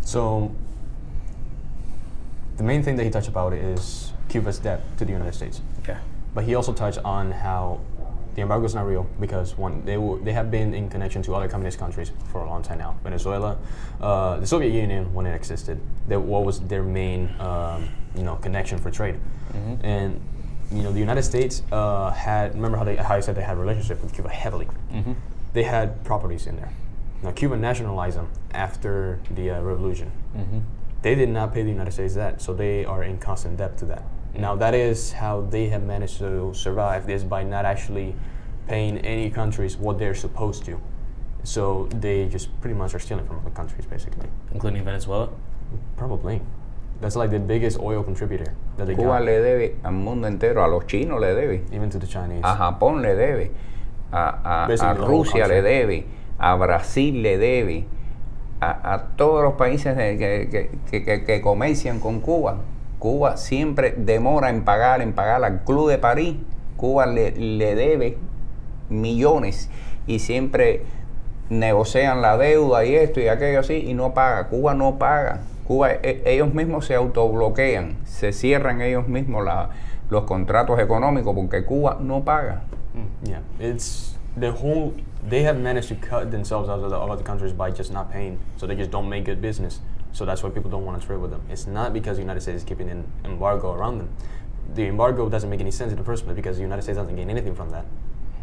So the main thing that he touched about is Cuba's debt to the United States. Okay. But he also touched on how the embargo is not real because one, they have been in connection to other communist countries for a long time now. Venezuela, the Soviet Union, when it existed, what was their main connection for trade, and the United States had, remember how I said they had a relationship with Cuba heavily. They had properties in there. Now Cuba nationalized them after the revolution. They did not pay the United States debt, so they are in constant debt to that. Now that is how they have managed to survive, is by not actually paying any countries what they're supposed to. So they just pretty much are stealing from other countries, basically. Including Venezuela? Probably. That's like the biggest oil contributor that they Cuba got. le debe al mundo entero, a los chinos le debe, Even to the Chinese. a Japón le debe, a Basically the whole Rusia le country. debe, a Brasil le debe, a todos los países que comercian con Cuba. Cuba siempre demora en pagar al Club de París. Cuba le debe millones y siempre negocian la deuda y esto y aquello así y no paga. Cuba no paga. Cuba, ellos mismos se autobloquean, se cierran ellos mismos los contratos económicos porque Cuba no paga. Yeah, it's the whole. They have managed to cut themselves out of the other countries by just not paying, so they just don't make good business. So that's why people don't want to trade with them. It's not because the United States is keeping an embargo around them. The embargo doesn't make any sense in the first place because the United States doesn't gain anything from that.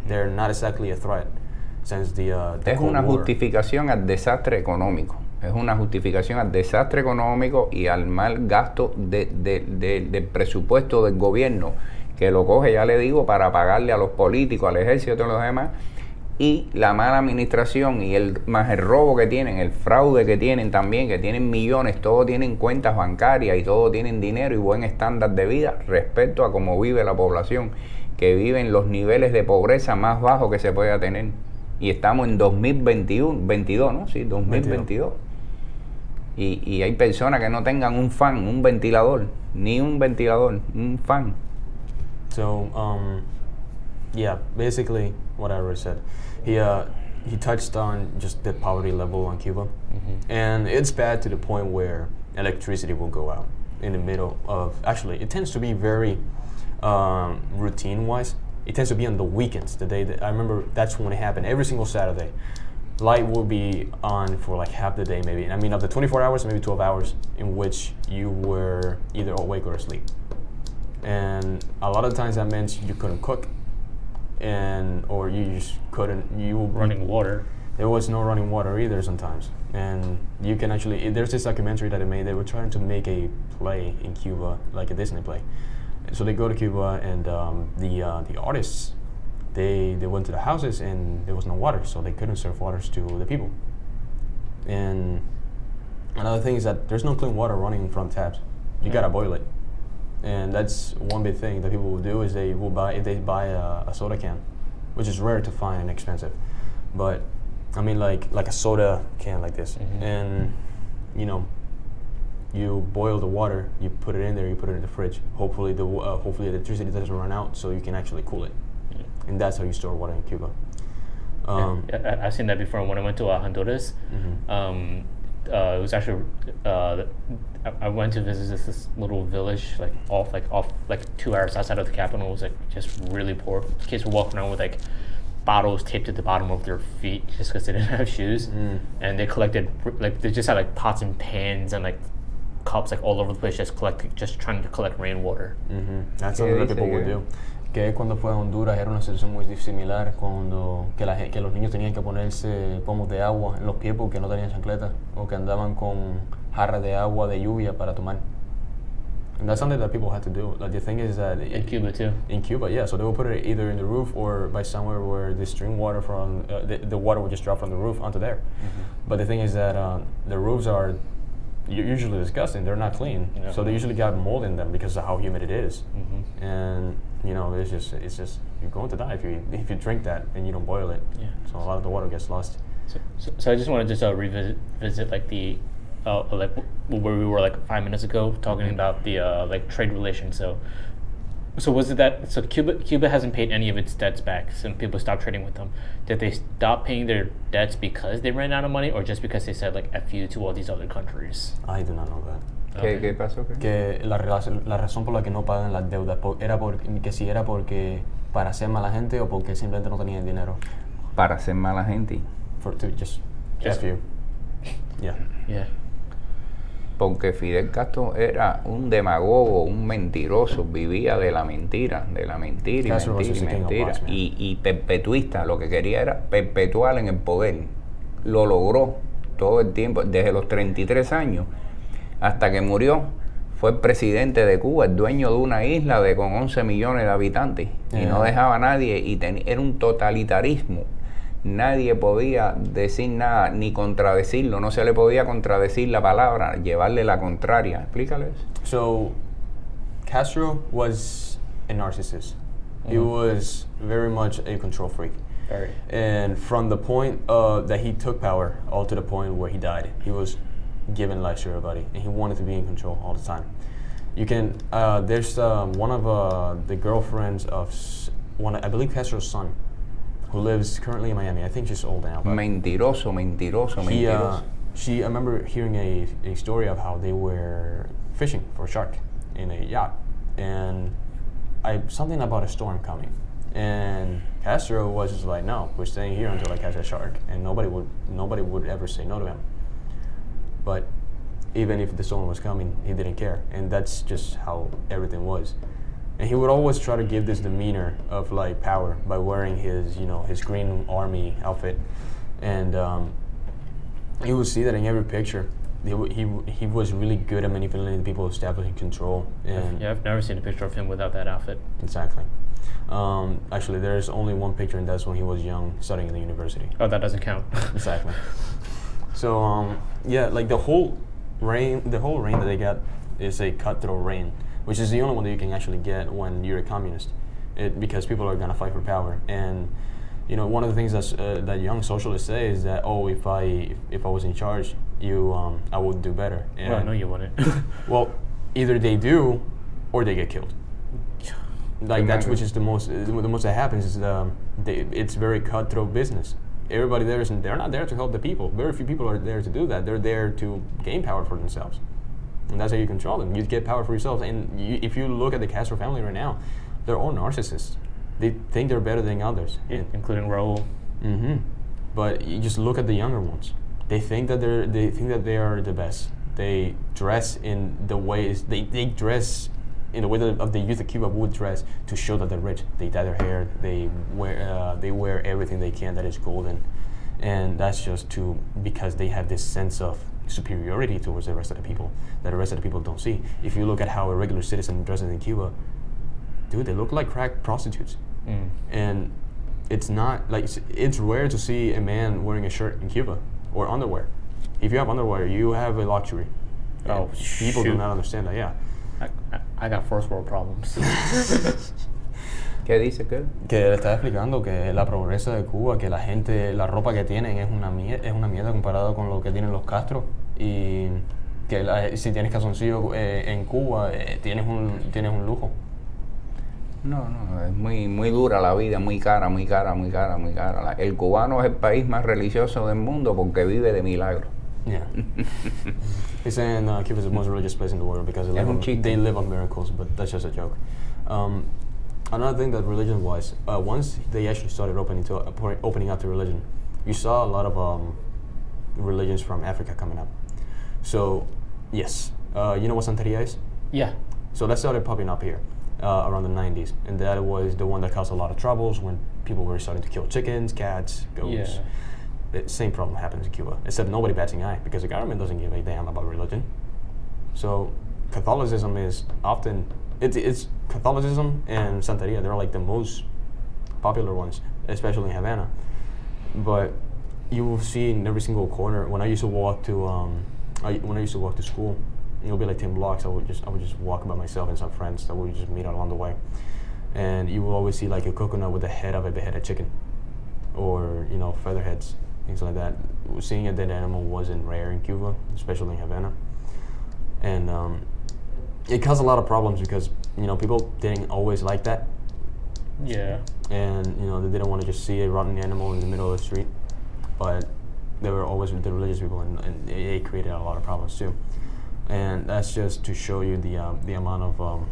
They're not exactly a threat since the Es Cold una War. justificación al desastre económico. Es una justificación al desastre económico y al mal gasto del presupuesto del gobierno, que lo coge, ya le digo, para pagarle a los políticos, al ejército y a todos los demás, y la mala administración y más el robo que tienen, el fraude que tienen también, que tienen millones, todos tienen cuentas bancarias y todos tienen dinero y buen estándar de vida respecto a cómo vive la población, que vive en los niveles de pobreza más bajos que se pueda tener. Y estamos en 2022, ¿no? Sí, 2022. Y hay personas que no tengan un fan, un ventilador, ni un ventilador, un fan. So, yeah, basically what I already said. He touched on just the poverty level on Cuba, and it's bad to the point where electricity will go out in the middle of. Actually, it tends to be very routine-wise. It tends to be on the weekends. The day that I remember, that's when it happened. Every single Saturday, light will be on for like half the day, maybe. I mean, of the 24 hours, maybe 12 hours in which you were either awake or asleep. And a lot of times that meant you couldn't cook, or you just couldn't. Running water. There was no running water either sometimes, and you can actually. There's this documentary that they made. They were trying to make a play in Cuba, like a Disney play. And so they go to Cuba, and the artists, they went to the houses, and there was no water, so they couldn't serve waters to the people. And another thing is that there's no clean water running from taps. You gotta boil it. And that's one big thing that people will do is they buy a soda can, which is rare to find and expensive. But I mean like a soda can like this, and you boil the water, you put it in there, you put it in the fridge. Hopefully the electricity doesn't run out, so you can actually cool it. And that's how you store water in Cuba. I've seen that before when I went to Honduras. It was actually I went to visit this little village off 2 hours outside of the capital. It was like just really poor. Kids were walking around with like bottles taped to the bottom of their feet just because they didn't have shoes. And they collected they just had like pots and pans and like cups like all over the place, just trying to collect rainwater. That's something that people would do. Que cuando fue a Honduras era una situación muy similar, que los niños tenían que ponerse pomos de agua en los pies porque no tenían chancletas, o que andaban con jarras de agua de lluvia para tomar. And that's something that people had to do. Like the thing is that In Cuba too. In Cuba, yeah. So they will put it either in the roof or by somewhere where the stream water from the water would just drop from the roof onto there. But the thing is that the roofs are usually disgusting. They're not clean, so they usually got mold in them because of how humid it is. And it's just you're going to die if you drink that and you don't boil it. Yeah. So a lot of the water gets lost. So I just want to just revisit like the like where we were like 5 minutes ago talking about the like trade relations. So So was it that? So Cuba hasn't paid any of its debts back since people stopped trading with them. Did they stop paying their debts because they ran out of money, or just because they said like "F you" to all these other countries? I do not know that. ¿Qué pasó? Que la razón por la que no pagan las deudas era que si era porque para ser mala gente o porque simplemente no tenían dinero. Para ser mala gente. To just F you. Yeah. Yeah. Porque Fidel Castro era un demagogo, un mentiroso, vivía de la mentira y mentira. Y perpetuista, lo que quería era perpetuar en el poder. Lo logró todo el tiempo, desde los 33 años hasta que murió. Fue el presidente de Cuba, el dueño de una isla con 11 millones de habitantes. Y no dejaba a nadie, y era un totalitarismo. Nadie podía decir nada, ni contradecirlo, no se le podía contradecir la palabra, llevarle la contraria. Explícales. So, Castro was a narcissist. He was very much a control freak. Very. And from the point that he took power, all to the point where he died, he was giving life to everybody, and he wanted to be in control all the time. You can, there's one of the girlfriends of I believe Castro's son, who lives currently in Miami. I think she's old now. Mentiroso. I remember hearing a story of how they were fishing for a shark in a yacht, and something about a storm coming. And Castro was just like, no, we're staying here until I catch a shark, and nobody would ever say no to him. But even if the storm was coming, he didn't care, and that's just how everything was. And he would always try to give this demeanor of like power by wearing his green army outfit, and you would see that in every picture. He was really good at manipulating people, establishing control. And I've never seen a picture of him without that outfit. Exactly. Actually, there's only one picture, and that's when he was young, studying in the university. Oh, that doesn't count. Exactly. So yeah, like the whole reign that they got is a cutthroat reign, which is the only one that you can actually get when you're a communist, because people are gonna fight for power. And one of the things that young socialists say is that, oh, if I was in charge, I would do better. And well, no, you wouldn't. Well, either they do, or they get killed. Like that's which is the most that happens is it's very cutthroat business. Everybody there they're not there to help the people. Very few people are there to do that. They're there to gain power for themselves. And that's how you control them. You get power for yourselves. And if you look at the Castro family right now, they're all narcissists. They think they're better than others. Yeah, including Raul. Mm-hmm. But you just look at the younger ones. They think that they are the best. They dress in the ways they dress in the way that the youth of Cuba would dress to show that they're rich. They dye their hair. They wear everything they can that is golden, and that's just because they have this sense of superiority towards the rest of the people that the rest of the people don't see. If you look at how a regular citizen dresses in Cuba, dude, they look like crack prostitutes. And it's not like it's rare to see a man wearing a shirt in Cuba or underwear. If you have underwear, you have a luxury. Oh, people do not understand that. Yeah. I got first world problems. ¿Qué dice qué? Que le estaba explicando que la pobreza de Cuba, que la gente, la ropa que tienen es una mierda comparado con lo que tienen los Castros, y que si tienes calzoncillo en Cuba tienes un lujo. No, es muy dura la vida, muy cara. El cubano es el país más religioso del mundo porque vive de milagro. Yeah. He's saying Cuba is the most religious place in the world because they live on miracles, but that's just a joke. Another thing that religion-wise, once they actually started opening up to religion, you saw a lot of religions from Africa coming up. So, yes. You know what Santeria is? Yeah. So that started popping up here around the 90s, and that was the one that caused a lot of troubles when people were starting to kill chickens, cats, goats. Yeah. The same problem happens in Cuba, except nobody bats an eye because the government doesn't give a damn about religion. So Catholicism is often, it's Catholicism and Santeria, they're like the most popular ones, especially in Havana. But you will see in every single corner, when I used to walk to school, it'll be like 10 blocks, I would just walk by myself and some friends that would just meet along the way. And you will always see like a coconut with the head of a beheaded chicken, or featherheads, things like that. Seeing a dead animal wasn't rare in Cuba, especially in Havana. And it caused a lot of problems because people didn't always like that. Yeah. And they didn't want to just see a rotten animal in the middle of the street, but they were always the religious people, and it created a lot of problems too. And that's just to show you the amount of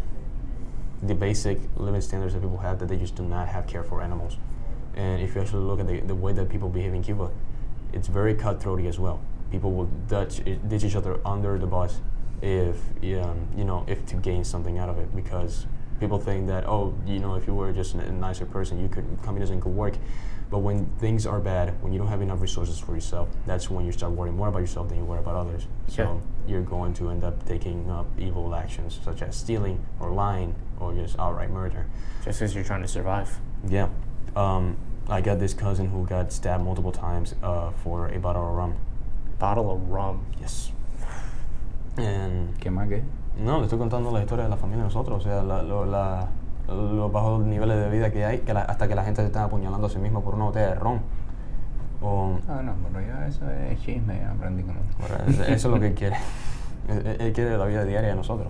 the basic living standards that people have, that they just do not have care for animals. And if you actually look at the way that people behave in Cuba, it's very cutthroaty as well. People will ditch each other under the bus if to gain something out of it, because people think that, if you were just a nicer person, communism could work. But when things are bad, when you don't have enough resources for yourself, that's when you start worrying more about yourself than you worry about others. So you're going to end up taking up evil actions, such as stealing or lying or just outright murder. Just because you're trying to survive. Yeah. I got this cousin who got stabbed multiple times for a bottle of rum. Bottle of rum? Yes. And ¿Qué más qué? No, le estoy contando la historia de la familia de nosotros, o sea, los bajos niveles de vida que hay, hasta que la gente se está apuñalando a sí misma por una botella de ron. No, pero ya eso es chisme, aprendí que no. Eso es lo que él quiere. Él quiere la vida diaria de nosotros.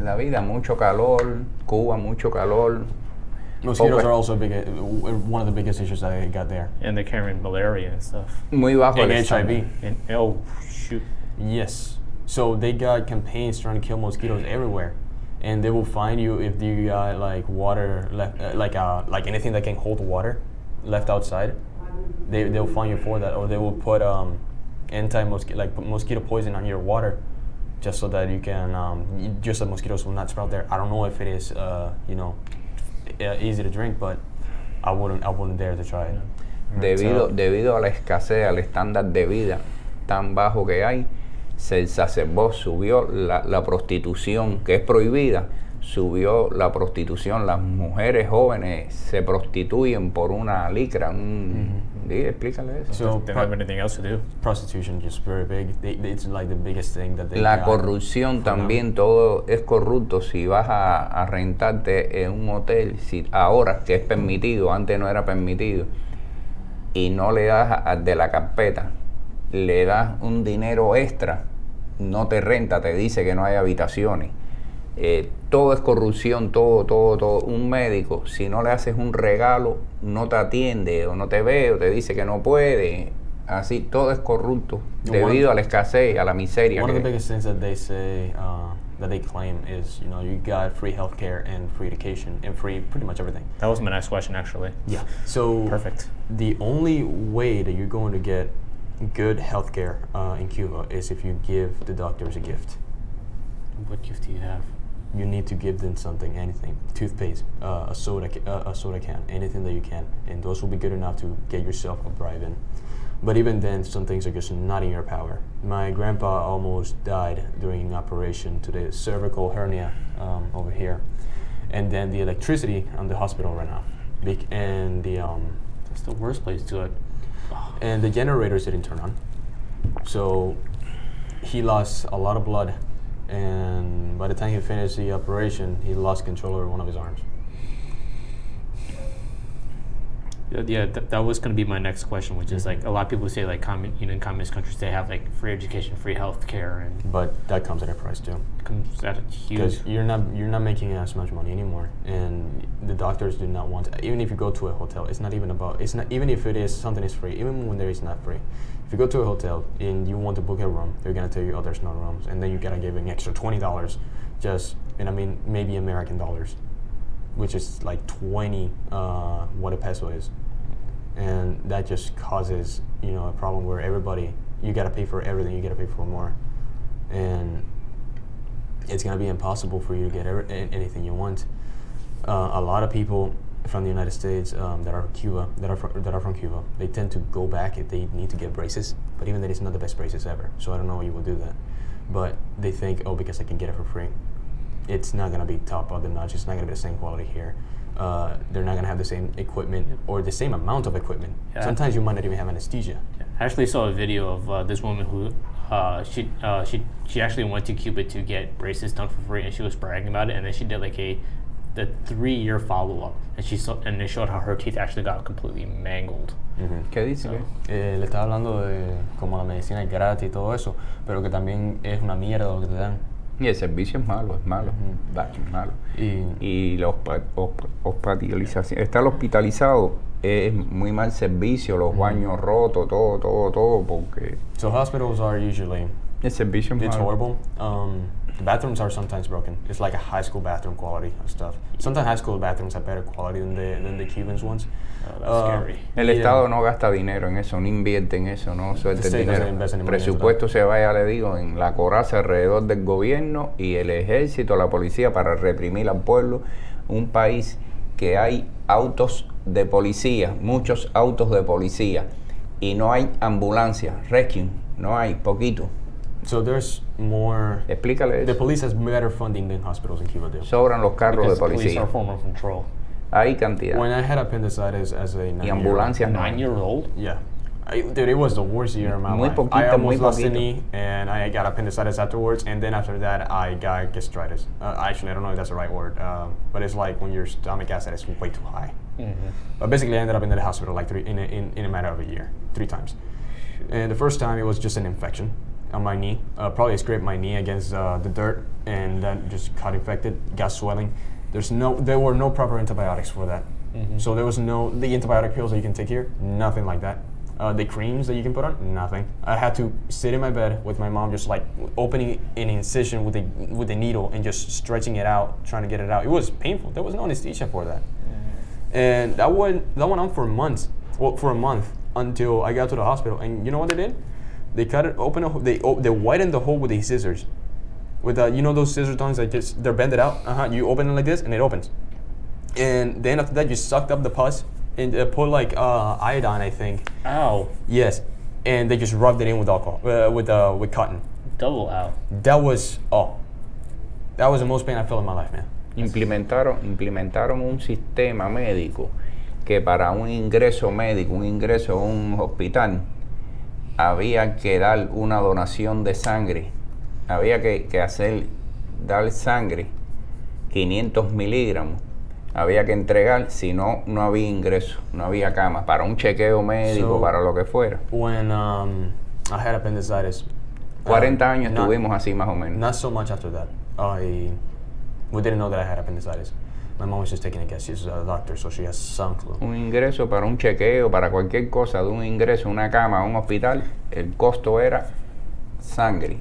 La vida, mucho calor, Cuba, mucho calor. Mosquitoes are also one of the biggest issues that they got there. And they're carrying malaria and stuff. Muy bajo And el HIV. Oh, shoot. Yes. So they got campaigns trying to kill mosquitoes everywhere, and they will find you if you got like water left, like anything that can hold water left outside. They'll find you for that, or they will put mosquito poison on your water, just so that you can just the mosquitoes will not sprout there. I don't know if it is easy to drink, but I wouldn't dare to try it. Debido a la escasez, al estándar de vida tan bajo que hay, se exacerbó, subió la prostitución, que es prohibida, subió la prostitución. Las mujeres jóvenes se prostituyen por una licra. Explícale eso. So they don't have anything else to do. Prostitution is very big. It's like the biggest thing that they La got. corrupción también, todo es corrupto. Si vas a rentarte en un hotel, ahora que es permitido, antes no era permitido, y no le das de la carpeta, le das un dinero extra, no te renta, te dice que no hay habitaciones. Todo es corrupción, todo. Un médico, si no le haces un regalo, no te atiende o no te ve o te dice que no puede. Así, todo es corrupto debido a la escasez, a la miseria. One of the biggest things that they say, that they claim is, you got free healthcare and free education and free pretty much everything. That was my next question, actually. Yeah. So Perfect. The only way that you're going to get good healthcare in Cuba is if you give the doctors a gift. What gift do you have? You need to give them something, anything, toothpaste, a soda can, anything that you can, and those will be good enough to get yourself a bribe in. But even then, some things are just not in your power. My grandpa almost died during an operation to the cervical hernia over here, and then the electricity on the hospital ran out, and That's the worst place to it. And the generators didn't turn on, so he lost a lot of blood. And by the time he finished the operation, he lost control over one of his arms. Yeah, that was going to be my next question, which is like a lot of people say like in communist countries they have like free education, free health care, and But that comes at a price too. comes at a huge. Because you're not making as much money anymore, and the doctors do not want to, even if you go to a hotel, even if it is something is free, even when there is not free. If you go to a hotel and you want to book a room, they're gonna tell you there's no rooms, and then you gotta give an extra $20 maybe American dollars, which is like 20 what a peso is. And that just causes a problem where you gotta pay for everything, you gotta pay for more, and it's gonna be impossible for you to get anything you want. A lot of people from the United States that are from Cuba, they tend to go back if they need to get braces, but even then it's not the best braces ever, so I don't know why you would do that. But they think, because I can get it for free. It's not gonna be top of the notch, it's not gonna be the same quality here. They're not gonna have the same equipment or the same amount of equipment. Yeah. Sometimes you might not even have anesthesia. Yeah. I actually saw a video of this woman who she actually went to Cuba to get braces done for free, and she was bragging about it, and then she did like the 3-year follow-up, and they showed how her teeth actually got completely mangled. ¿Qué dice? Le estaba hablando de cómo la medicina es gratis y todo eso, pero que también es una mierda lo que te dan. Y el servicio es malo, es malo, es malo. Y la hospitalización, estar hospitalizado es muy mal servicio, los baños rotos, todo, porque So hospitals are usually, el servicio es it's malo. horrible. The bathrooms are sometimes broken. It's like a high school bathroom quality of stuff. Sometimes high school bathrooms have better quality than the Cubans ones. Oh, that's scary. El Estado no gasta dinero en eso, no invierte en eso, no suelta el state doesn't dinero. invest any El money into presupuesto se vaya, le digo, en la coraza alrededor del gobierno y el ejército, la policía para reprimir al pueblo. Un país que hay autos de policía, muchos autos de policía, y no hay ambulancia, rescue, no hay, poquito. So there's more. Explícale The eso. police has better funding than hospitals in Cuba do. Sobran los carros Because de police policía. are a form of control. Hay cantidad. When I had appendicitis as a 9-year-old. Y ambulancias no hay. 9-year-old? Yeah. Dude, it was the worst year of my Muy life. poquito, I almost muy lost a poquito. knee, and I got appendicitis afterwards, and then after that, I got gastritis. Actually, I don't know if that's the right word, but it's like when your stomach acid is way too high. But basically, I ended up in the hospital like in a matter of a year, 3 times. And the first time, it was just an infection on my knee. Probably scraped my knee against the dirt, and then just got infected, got swelling. There were no proper antibiotics for that. So there was the antibiotic pills that you can take here, nothing like that. The creams that you can put on, nothing. I had to sit in my bed with my mom, just like opening an incision with a needle and just stretching it out, trying to get it out. It was painful. There was no anesthesia for that. And that went on for months. Well, for a month until I got to the hospital. And you know what they did? They cut it open. They widened the hole with these scissors. With those scissor tongues that they're bended out. You open it like this and it opens. And then after that, you sucked up the pus and put like iodine, I think. Ow. Yes, and they just rubbed it in with alcohol, with cotton. Double ow. That was the most pain I felt in my life, man. Implementaron un sistema médico que para un ingreso médico, un ingreso a un hospital, había que dar una donación de sangre. Había que dar sangre, 500 miligramos. Había que entregar, si no, no había ingreso, no había cama, para un chequeo médico, para lo que fuera. When I had appendicitis, 40 años estuvimos así más o menos. Not so much after that. We didn't know that I had appendicitis. My mom was just taking a guess. She's a doctor, so she has some clue. Un ingreso para un chequeo, para cualquier cosa, de un ingreso, una cama, un hospital, el costo era sangre.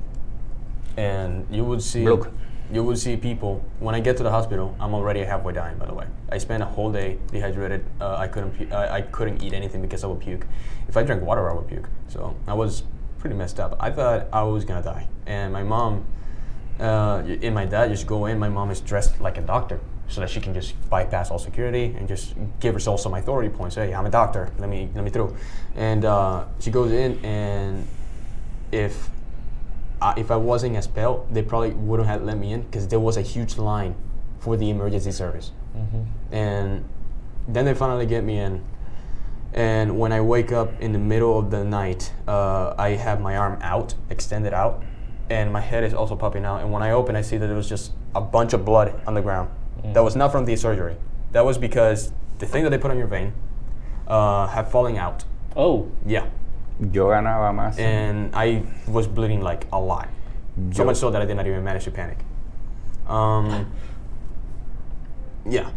And you would see people, when I get to the hospital, I'm already halfway dying, by the way. I spent a whole day dehydrated. I couldn't eat anything because I would puke. If I drank water, I would puke. So I was pretty messed up. I thought I was gonna die. And my mom and my dad just go in. My mom is dressed like a doctor so that she can just bypass all security and just give herself some authority points. Hey, I'm a doctor. Let me through. And she goes in, and if I wasn't as pale, they probably wouldn't have let me in because there was a huge line for the emergency service. And then they finally get me in. And when I wake up in the middle of the night, I have my arm out, extended out, and my head is also popping out. And when I open, I see that there was just a bunch of blood on the ground. That was not from the surgery. That was because the thing that they put on your vein had fallen out. Oh. Yeah. Yo ganaba más. And I was bleeding like a lot. So much so that I did not even manage to panic. Yeah.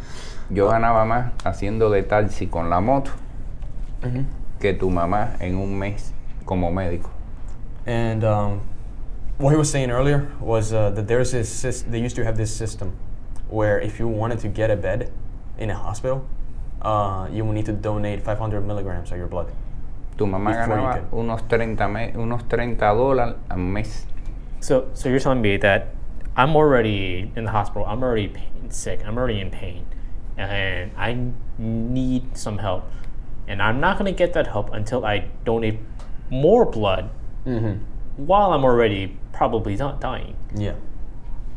Yo ganaba más haciendo de taxi con la moto que tu mamá en un mes como médico. And what he was saying earlier was that there's they used to have this system where if you wanted to get a bed in a hospital, you would need to donate 500 milligrams of your blood. Tu mamá ganaba unos $30 al mes. So you're telling me that I'm already in the hospital, I'm already sick, I'm already in pain, and I need some help. And I'm not going to get that help until I donate more blood while I'm already probably not dying. Yeah.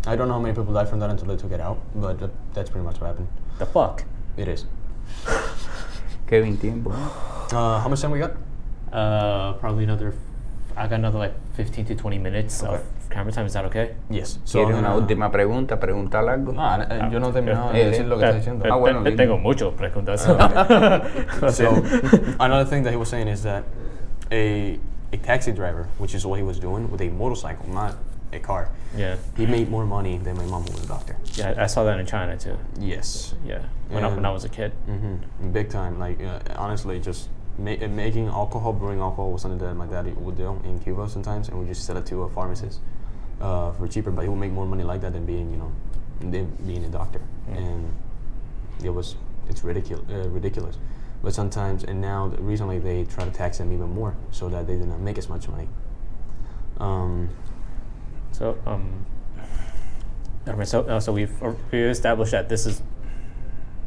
I don't know how many people died from that until they took it out, but that's pretty much what happened. The fuck? It is. Kevin, tiempo. How much time we got? Probably I got another like 15 to 20 minutes of camera time. Is that okay? Yes. So ¿Quieres una última pregunta? ¿Preguntar algo? No, yo no he terminado de decir lo que está diciendo. Bueno, tengo muchas preguntas. So another thing that he was saying is that a taxi driver, which is what he was doing with a motorcycle, not a car. Yeah. He made more money than my mom who was a doctor. Yeah, I saw that in China too. Yes. Yeah, when I was a kid. Big time. Like honestly, just making alcohol, brewing alcohol was something that my daddy would do in Cuba sometimes, and we just sell it to a pharmacist for cheaper. But he would make more money like that than being a doctor, and it's ridiculous. But sometimes, and now recently they try to tax them even more so that they do not make as much money. So we've established that this is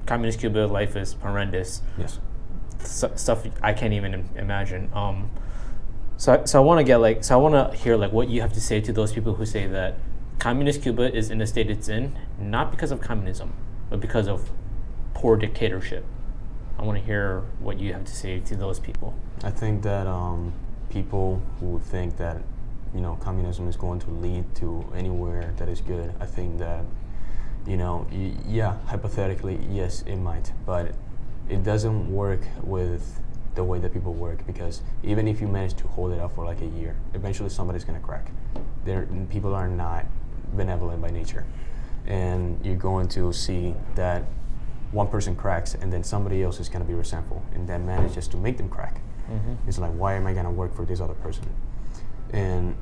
communist Cuba. Life is horrendous. Yes. Stuff I can't even imagine. So I want to hear like what you have to say to those people who say that communist Cuba is in the state it's in not because of communism, but because of poor dictatorship. I want to hear what you have to say to those people. I think that people who think that communism is going to lead to anywhere that is good, I think that hypothetically yes it might, but it doesn't work with the way that people work, because even if you manage to hold it up for like a year, eventually somebody's going to crack. People are not benevolent by nature, and you're going to see that one person cracks and then somebody else is going to be resentful and then manages to make them crack. It's like, why am I going to work for this other person? And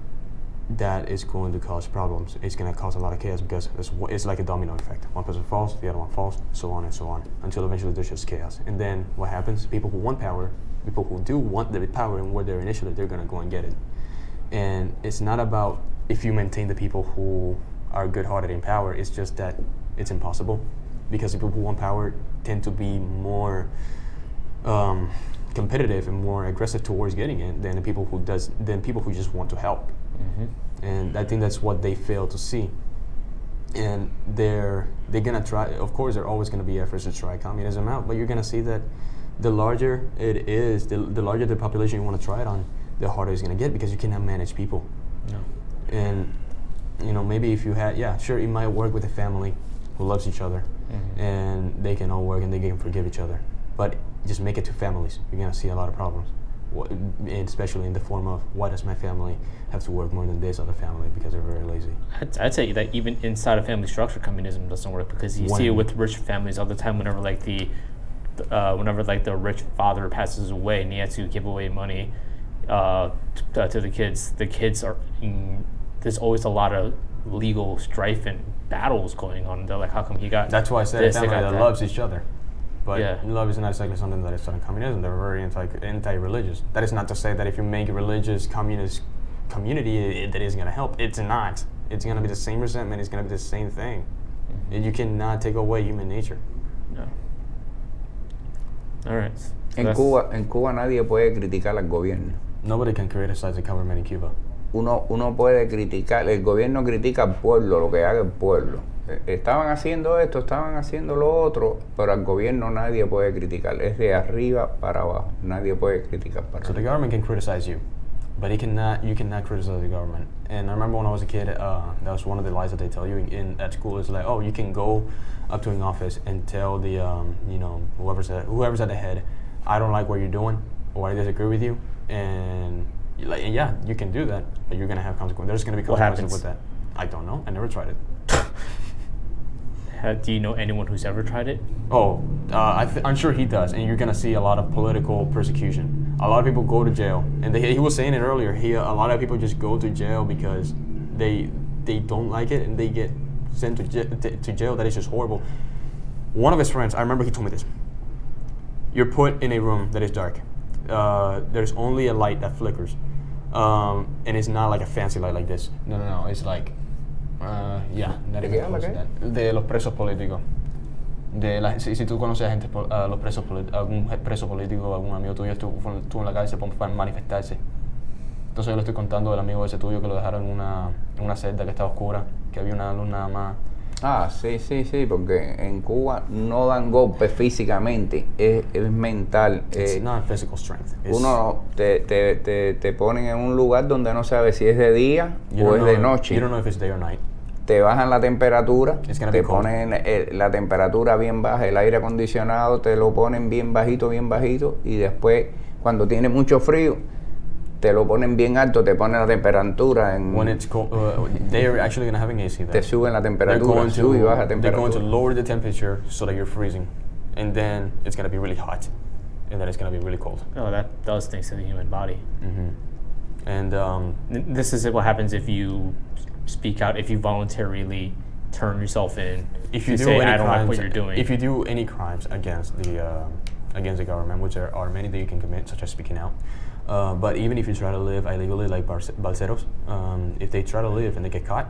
that is going to cause problems. It's going to cause a lot of chaos, because it's like a domino effect. One person falls, the other one falls, so on and so on, until eventually there's just chaos. And then what happens? People who want power, people who do want the power and were there initially, they're going to go and get it. And it's not about if you maintain the people who are good-hearted in power, it's just that it's impossible, because the people who want power tend to be more competitive and more aggressive towards getting it than the people who just want to help. And I think that's what they fail to see. And they're gonna try. Of course, there are always gonna be efforts to try communism out, but you're gonna see that the larger it is, the larger the population you want to try it on, the harder it's gonna get, because you cannot manage people. No. And maybe if you had, sure, it might work with a family who loves each other, and they can all work and they can forgive each other. But just make it to families, you're gonna see a lot of problems. Especially in the form of, why does my family have to work more than this other family because they're very lazy? I'd say that even inside a family structure, communism doesn't work, because you see it with rich families all the time. Whenever the rich father passes away and he has to give away money to the kids are there's always a lot of legal strife and battles going on. They're like, how come he got? That's why I said a family that loves each other. But love is not exactly something that is taught in communism. They're very anti-religious. That is not to say that if you make a religious communist community, that isn't going to help. It's not. It's going to be the same resentment. It's going to be the same thing. And you cannot take away human nature. No. All right. En Cuba nadie puede criticar al gobierno. Nobody can criticize the government in Cuba. Uno puede criticar, el gobierno critica al pueblo, lo que haga el pueblo. Estaban haciendo esto, estaban haciendo lo otro, pero al gobierno nadie puede criticar. Es de arriba para abajo. Nadie puede criticar para arriba. So the government can criticize you, but you cannot criticize the government. And I remember when I was a kid, that was one of the lies that they tell you at school. Is like, oh, you can go up to an office and tell the whoever's at the head, I don't like what you're doing, or I disagree with you, and you can do that, but you're gonna have consequences. There's gonna be consequences with that. I don't know. I never tried it. Do you know anyone who's ever tried it? Oh, I'm sure he does, and you're gonna see a lot of political persecution. A lot of people go to jail, and he was saying it earlier. A lot of people just go to jail because they don't like it, and they get sent to jail. That is just horrible. One of his friends, I remember he told me this. You're put in a room that is dark. There's only a light that flickers, and it's not like a fancy light like this. No. It's like, not even close to that. De los presos políticos. Si tú conoces a gente, los presos algún preso político, algún amigo tuyo estuvo en la cárcel por manifestarse. Entonces yo le estoy contando del amigo ese tuyo que lo dejaron en una celda que estaba oscura, que había una luz nada más. Ah, sí, porque en Cuba no dan golpes físicamente, es mental. It's not physical strength. Uno te ponen en un lugar donde no sabes si es de día o es de noche. You don't know if it's day or night. Te bajan la temperatura, te ponen la temperatura bien baja, el aire acondicionado te lo ponen bien bajito, y después cuando tiene mucho frío, te lo ponen bien alto, te ponen la temperatura When it's cold, they're actually going to having AC there. te suben la temperatura, sube y baja They're going to temperatura. lower the temperature so that you're freezing, and then it's going to be really hot, and then it's going to be really cold. Oh, that does things to the human body. And This is what happens if you speak out, if you voluntarily turn yourself in. if you to do say, any I don't like crimes, what you're doing. if you do any crimes against the government, which there are many that you can commit, such as speaking out. But even if you try to live illegally, like balseros, if they try to live and they get caught,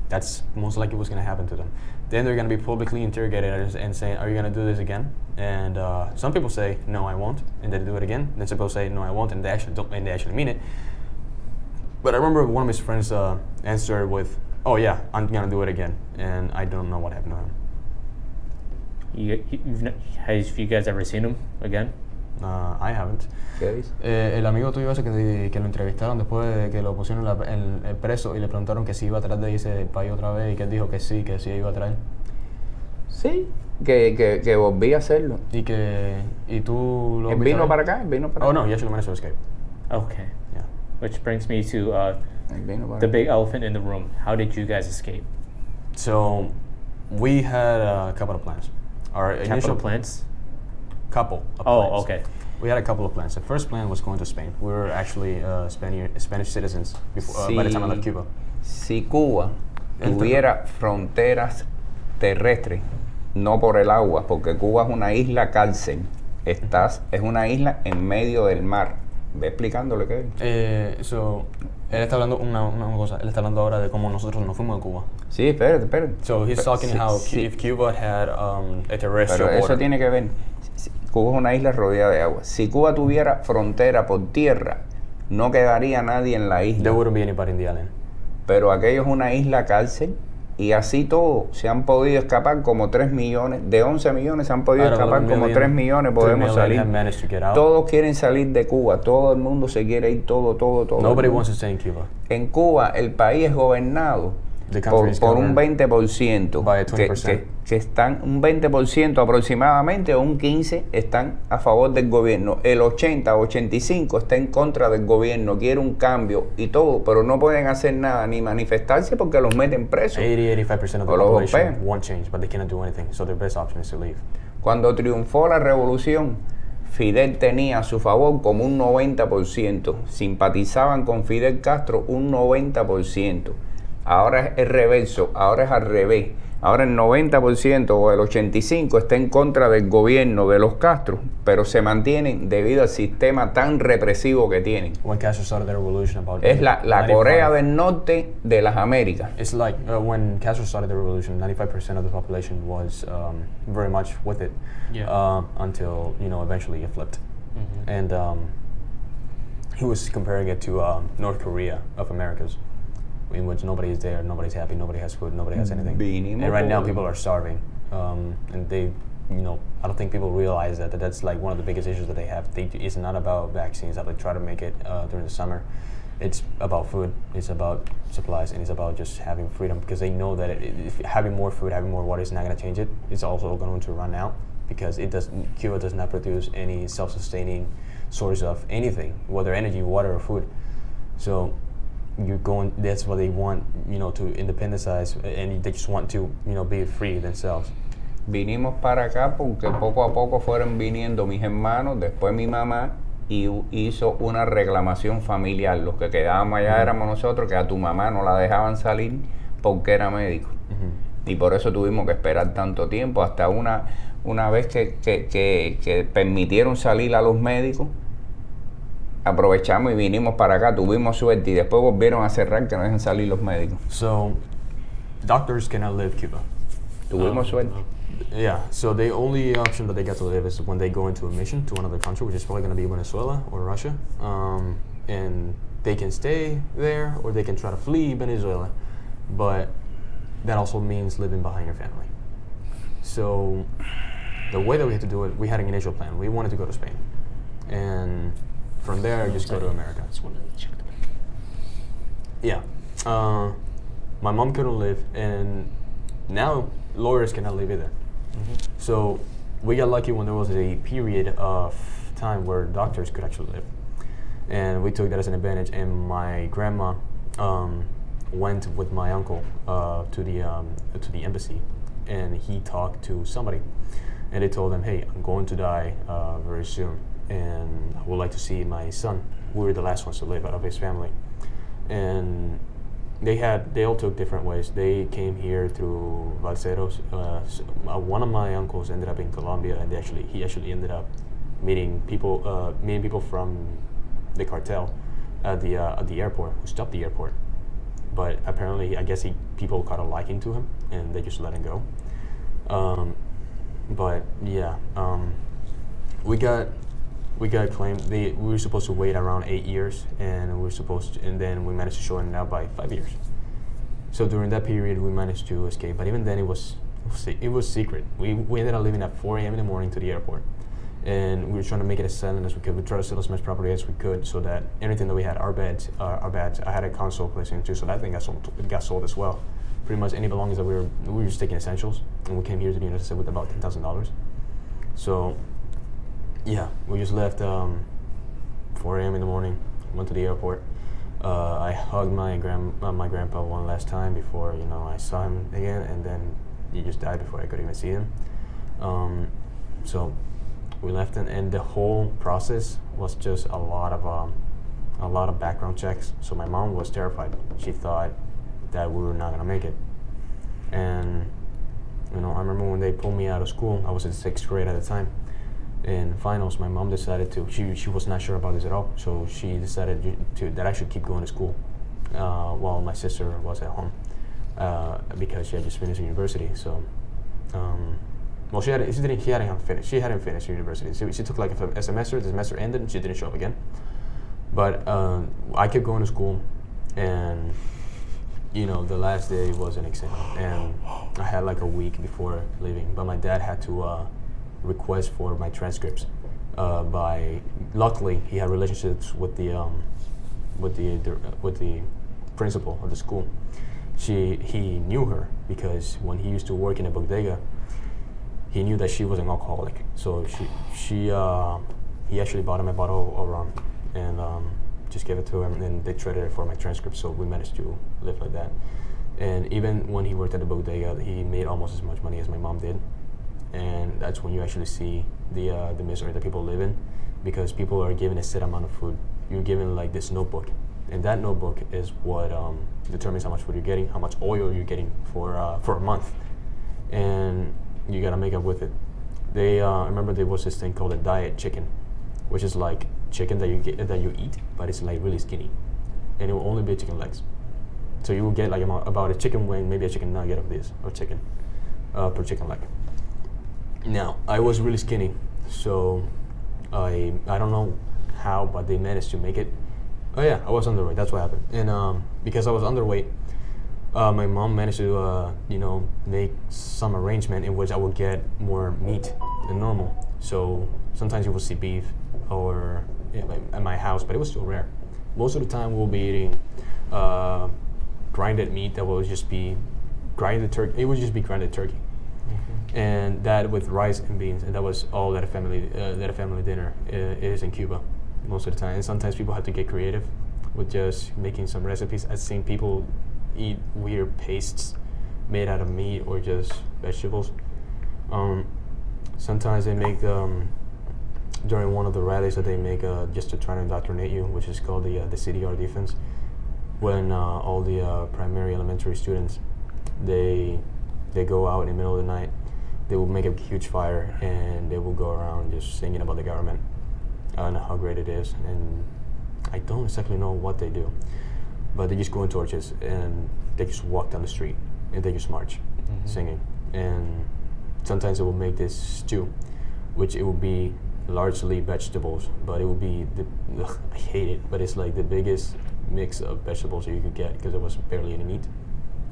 that's most likely what's going to happen to them. Then they're going to be publicly interrogated and saying, "Are you going to do this again?" And some people say, "No, I won't," and they do it again. Then some people say, "No, I won't," and they actually don't, and they actually mean it. But I remember one of his friends answered with, "Oh yeah, I'm going to do it again," and I don't know what happened to him. Have you guys ever seen him again? I haven't. ¿Qué dice? El amigo tuyo ese que lo entrevistaron después de que lo pusieron el preso y le preguntaron que si iba a traer de ese país otra vez y que él dijo que sí iba a traer. Sí, que volví a hacerlo. Y tú lo Él viste vino ahí? para acá, él vino para Oh acá. no, he actually managed to escape. Okay. Yeah. Which brings me to Él vino para the acá. big elephant in the room. How did you guys escape? So we had a couple of plans. Our Capital initial plants? couple of Oh, plans. okay. We had a couple of plans. The first plan was going to Spain. We were actually Spanish citizens before, by the time I left Cuba. Si Cuba tuviera fronteras terrestres, no por el agua, porque Cuba es una isla cárcel, es una isla en medio del mar. Ve explicándole qué es. So él está hablando una cosa. Él está hablando ahora de cómo nosotros nos fuimos de Cuba. Sí, espérate. So he's talking Sí, how sí. if Cuba had a terrestrial Pero eso border. tiene que ver. Cuba es una isla rodeada de agua. Si Cuba tuviera frontera por tierra, no quedaría nadie en la isla. There wouldn't be anybody in the island. Pero aquello es una isla cárcel y así todo se han podido escapar como 3 millones, de 11 millones se han podido Out of escapar 11 como million, 3 millones, 3 podemos million salir. have managed to get out. Todos quieren salir de Cuba, todo el mundo se quiere ir, todo. Nobody el mundo. wants to stay in Cuba. En Cuba el país es gobernado The country is por un governed 20%, by a 20%. que están, un 20% aproximadamente o un 15% están a favor del gobierno, el 80-85% está en contra del gobierno, quiere un cambio y todo, pero no pueden hacer nada ni manifestarse porque los meten presos. 80-85% of the O los population golpean. won't change, but they cannot do anything. So their best option is to leave. Cuando triunfó la revolución, Fidel tenía a su favor como un 90%, simpatizaban con Fidel Castro un 90%. Ahora es el reverso, ahora es al revés. Ahora el 90% o el 85% está en contra del gobierno de los Castros, pero se mantienen debido al sistema tan represivo que tienen. When Castro started the revolution about Es la 95 Corea del Norte de las Américas. It's like when Castro started the revolution, 95% of the population was very much with it until eventually it flipped. And he was comparing it to North Korea of Americas, in which nobody is there, nobody's happy, nobody has food, nobody has anything. Vinimos And right now por- people are starving, and they, I don't think people realize that that's like one of the biggest issues that they have. It's not about vaccines that they try to make it during the summer. It's about food, it's about supplies, and it's about just having freedom, because they know that if having more food, having more water is not going to change it. It's also going to run out, because Cuba does not produce any self-sustaining source of anything, whether energy, water, or food. So that's what they want, to independendize, and they just want to, be free themselves. Vinimos para acá porque poco a poco fueron viniendo mis hermanos, después mi mamá, y hizo una reclamación familiar. Los que quedábamos allá éramos nosotros, que a tu mamá no la dejaban salir porque era médico. Y por eso tuvimos que esperar tanto tiempo, hasta una vez que permitieron salir a los médicos, aprovechamos y vinimos para acá, tuvimos suerte y después volvieron a cerrar que no dejan salir los médicos. So, doctors cannot leave Cuba. Tuvimos suerte. Yeah, so the only option that they get to live is when they go into a mission to another country, which is probably going to be Venezuela or Russia. And they can stay there or they can try to flee Venezuela. But that also means living behind your family. So the way that we had to do it, we had an initial plan. We wanted to go to Spain. And from there, just go to America. Yeah. My mom couldn't live, and now lawyers cannot live either. So we got lucky when there was a period of time where doctors could actually live. And we took that as an advantage. And my grandma went with my uncle to the embassy, and he talked to somebody, and they told him, "Hey, I'm going to die very soon, and I would like to see my son." We were the last ones to live out of his family, and they all took different ways. They came here through Balseros. One of my uncles ended up in Colombia, and he actually ended up meeting people from the cartel at the airport, who stopped the airport. But apparently, I guess people caught a liking to him, and they just let him go. But yeah, we got claimed. We were supposed to wait around 8 years, and then we managed to shorten it out by 5 years. So during that period, we managed to escape. But even then, it was secret. We ended up leaving at 4 a.m. in the morning to the airport, and we were trying to make it as silent as we could. We tried to sell as much property as we could, so that everything that we had, our beds. I had a console PlayStation 2, so that thing got sold as well. Pretty much any belongings that we were just taking essentials, and we came here to the United States with about $10,000. So yeah, we just left 4 a.m. in the morning, went to the airport. I hugged my grandpa one last time before I saw him again, and then he just died before I could even see him. So we left, and the whole process was just a lot of background checks. So my mom was terrified. She thought that we were not gonna make it. And I remember when they pulled me out of school. I was in 6th grade at the time. In finals, my mom decided she was not sure about this at all. So she decided that I should keep going to school while my sister was at home because she had just finished university. So. Well, she hadn't finished. She hadn't finished university. So she took like a semester. The semester ended, and she didn't show up again. But I kept going to school, and the last day was an exam, and I had like a week before leaving. But my dad had to request for my transcripts. Luckily, he had relationships with the principal of the school. He knew her because when he used to work in a bodega, he knew that she was an alcoholic. So he actually bought him a bottle of rum and just gave it to him, and then they traded it for my transcript. So we managed to live like that. And even when he worked at the bodega, he made almost as much money as my mom did. And that's when you actually see the misery that people live in, because people are given a set amount of food. You're given like this notebook, and that notebook is what determines how much food you're getting, how much oil you're getting for a month, and you gotta make up with it. I remember there was this thing called a diet chicken, which is like chicken that you eat, but it's like really skinny, and it will only be chicken legs. So you will get like about a chicken wing, maybe a chicken nugget of this, or chicken per chicken leg. Now I was really skinny, so I don't know how, but they managed to make it. Oh yeah, I was underweight. That's what happened, and because I was underweight. My mom managed to, make some arrangement in which I would get more meat than normal. So sometimes you will see beef or at my house, but it was still rare. Most of the time we'll be eating grinded meat that will just be grinded turkey. It would just be grinded turkey, and that with rice and beans, and that was all that a family dinner is in Cuba most of the time. And sometimes people have to get creative with just making some recipes. I've seen people eat weird pastes made out of meat or just vegetables. Sometimes they make during one of the rallies that they make just to try to indoctrinate you, which is called the CDR defense. When all the primary elementary students they go out in the middle of the night, they will make a huge fire and they will go around just singing about the government and how great it is. And I don't exactly know what they do, but they just go in torches and they just walk down the street and they just march, singing. And sometimes they will make this stew, which it will be largely vegetables, but it will be I hate it, but it's like the biggest mix of vegetables that you could get because there was barely any meat.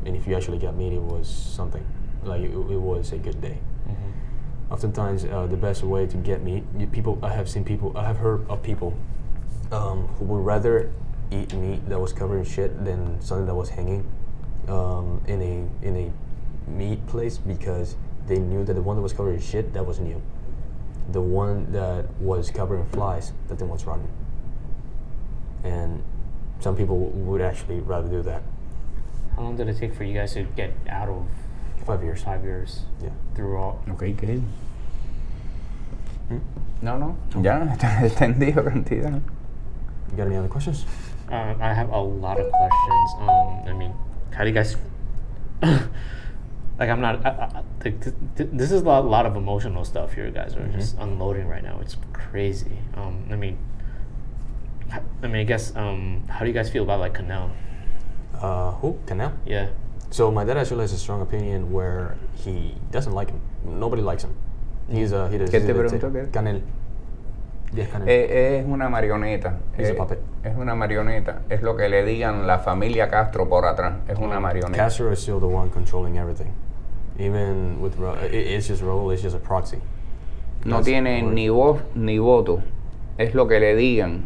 And if you actually got meat, it was something. Like it was a good day. Oftentimes, the best way to get meat, I have heard of people who would rather eat meat that was covered in shit than something that was hanging in a meat place, because they knew that the one that was covered in shit, that was new. The one that was covered in flies, that thing was rotten. and some people would actually rather do that. How long did it take for you guys to get out of 5 years. 5 years? Yeah. Through all. Ok, ¿qué? No, ya, entendido cantidad. You got any other questions? I have a lot of questions. I mean, how do you guys? Like, I'm not. This is a lot of emotional stuff here, guys. Are just unloading right now. It's crazy. I mean, I guess. How do you guys feel about like Canut? Who? Canut? Yeah. So my dad actually has a strong opinion where he doesn't like him. Nobody likes him. ¿Qué te preguntó qué? Canel. Yeah, Canel. Es una marioneta. He's a puppet. Es una marioneta. Es lo que le digan la familia Castro por atrás. Es una marioneta. Castro is still the one controlling everything. Even with it's just Raúl, it's just a proxy. No tiene ni voz ni voto. Es lo que le digan.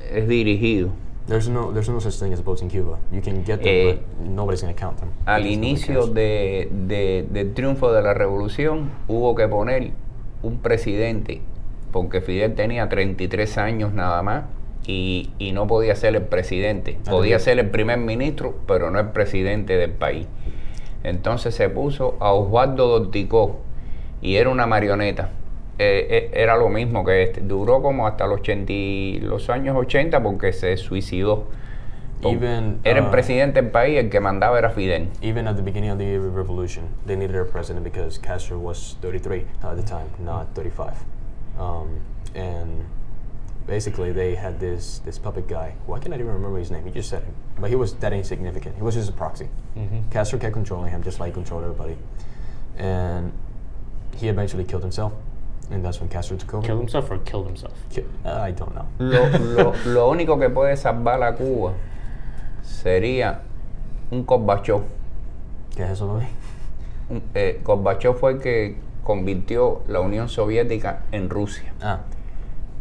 Es dirigido. There's no such thing as votes in Cuba. You can get them, but nobody's going to count them. Al inicio del triunfo de la revolución hubo que poner un presidente, porque Fidel tenía 33 años nada más y no podía ser el presidente. Podía ser el primer ministro, pero no el presidente del país. Entonces se puso a Osvaldo Dorticó y era una marioneta. Era lo mismo que este. Duró como hasta los años 80 porque se suicidó. Era el presidente del país, el que mandaba era Fidel. Even at the beginning of the revolution, they needed a president because Castro was 33 at the time, not 35. And basically they had this puppet guy, who I cannot even remember his name, he just said it, but he was that insignificant. He was just a proxy. Castro kept controlling him just like he controlled everybody. And he eventually killed himself. And that's when Castro took over. Killed himself or killed himself? I don't know. Lo único que puede salvar a Cuba sería un Gorbachev. ¿Qué es eso, Bobby? Gorbachev fue el que convirtió la Unión Soviética en Rusia.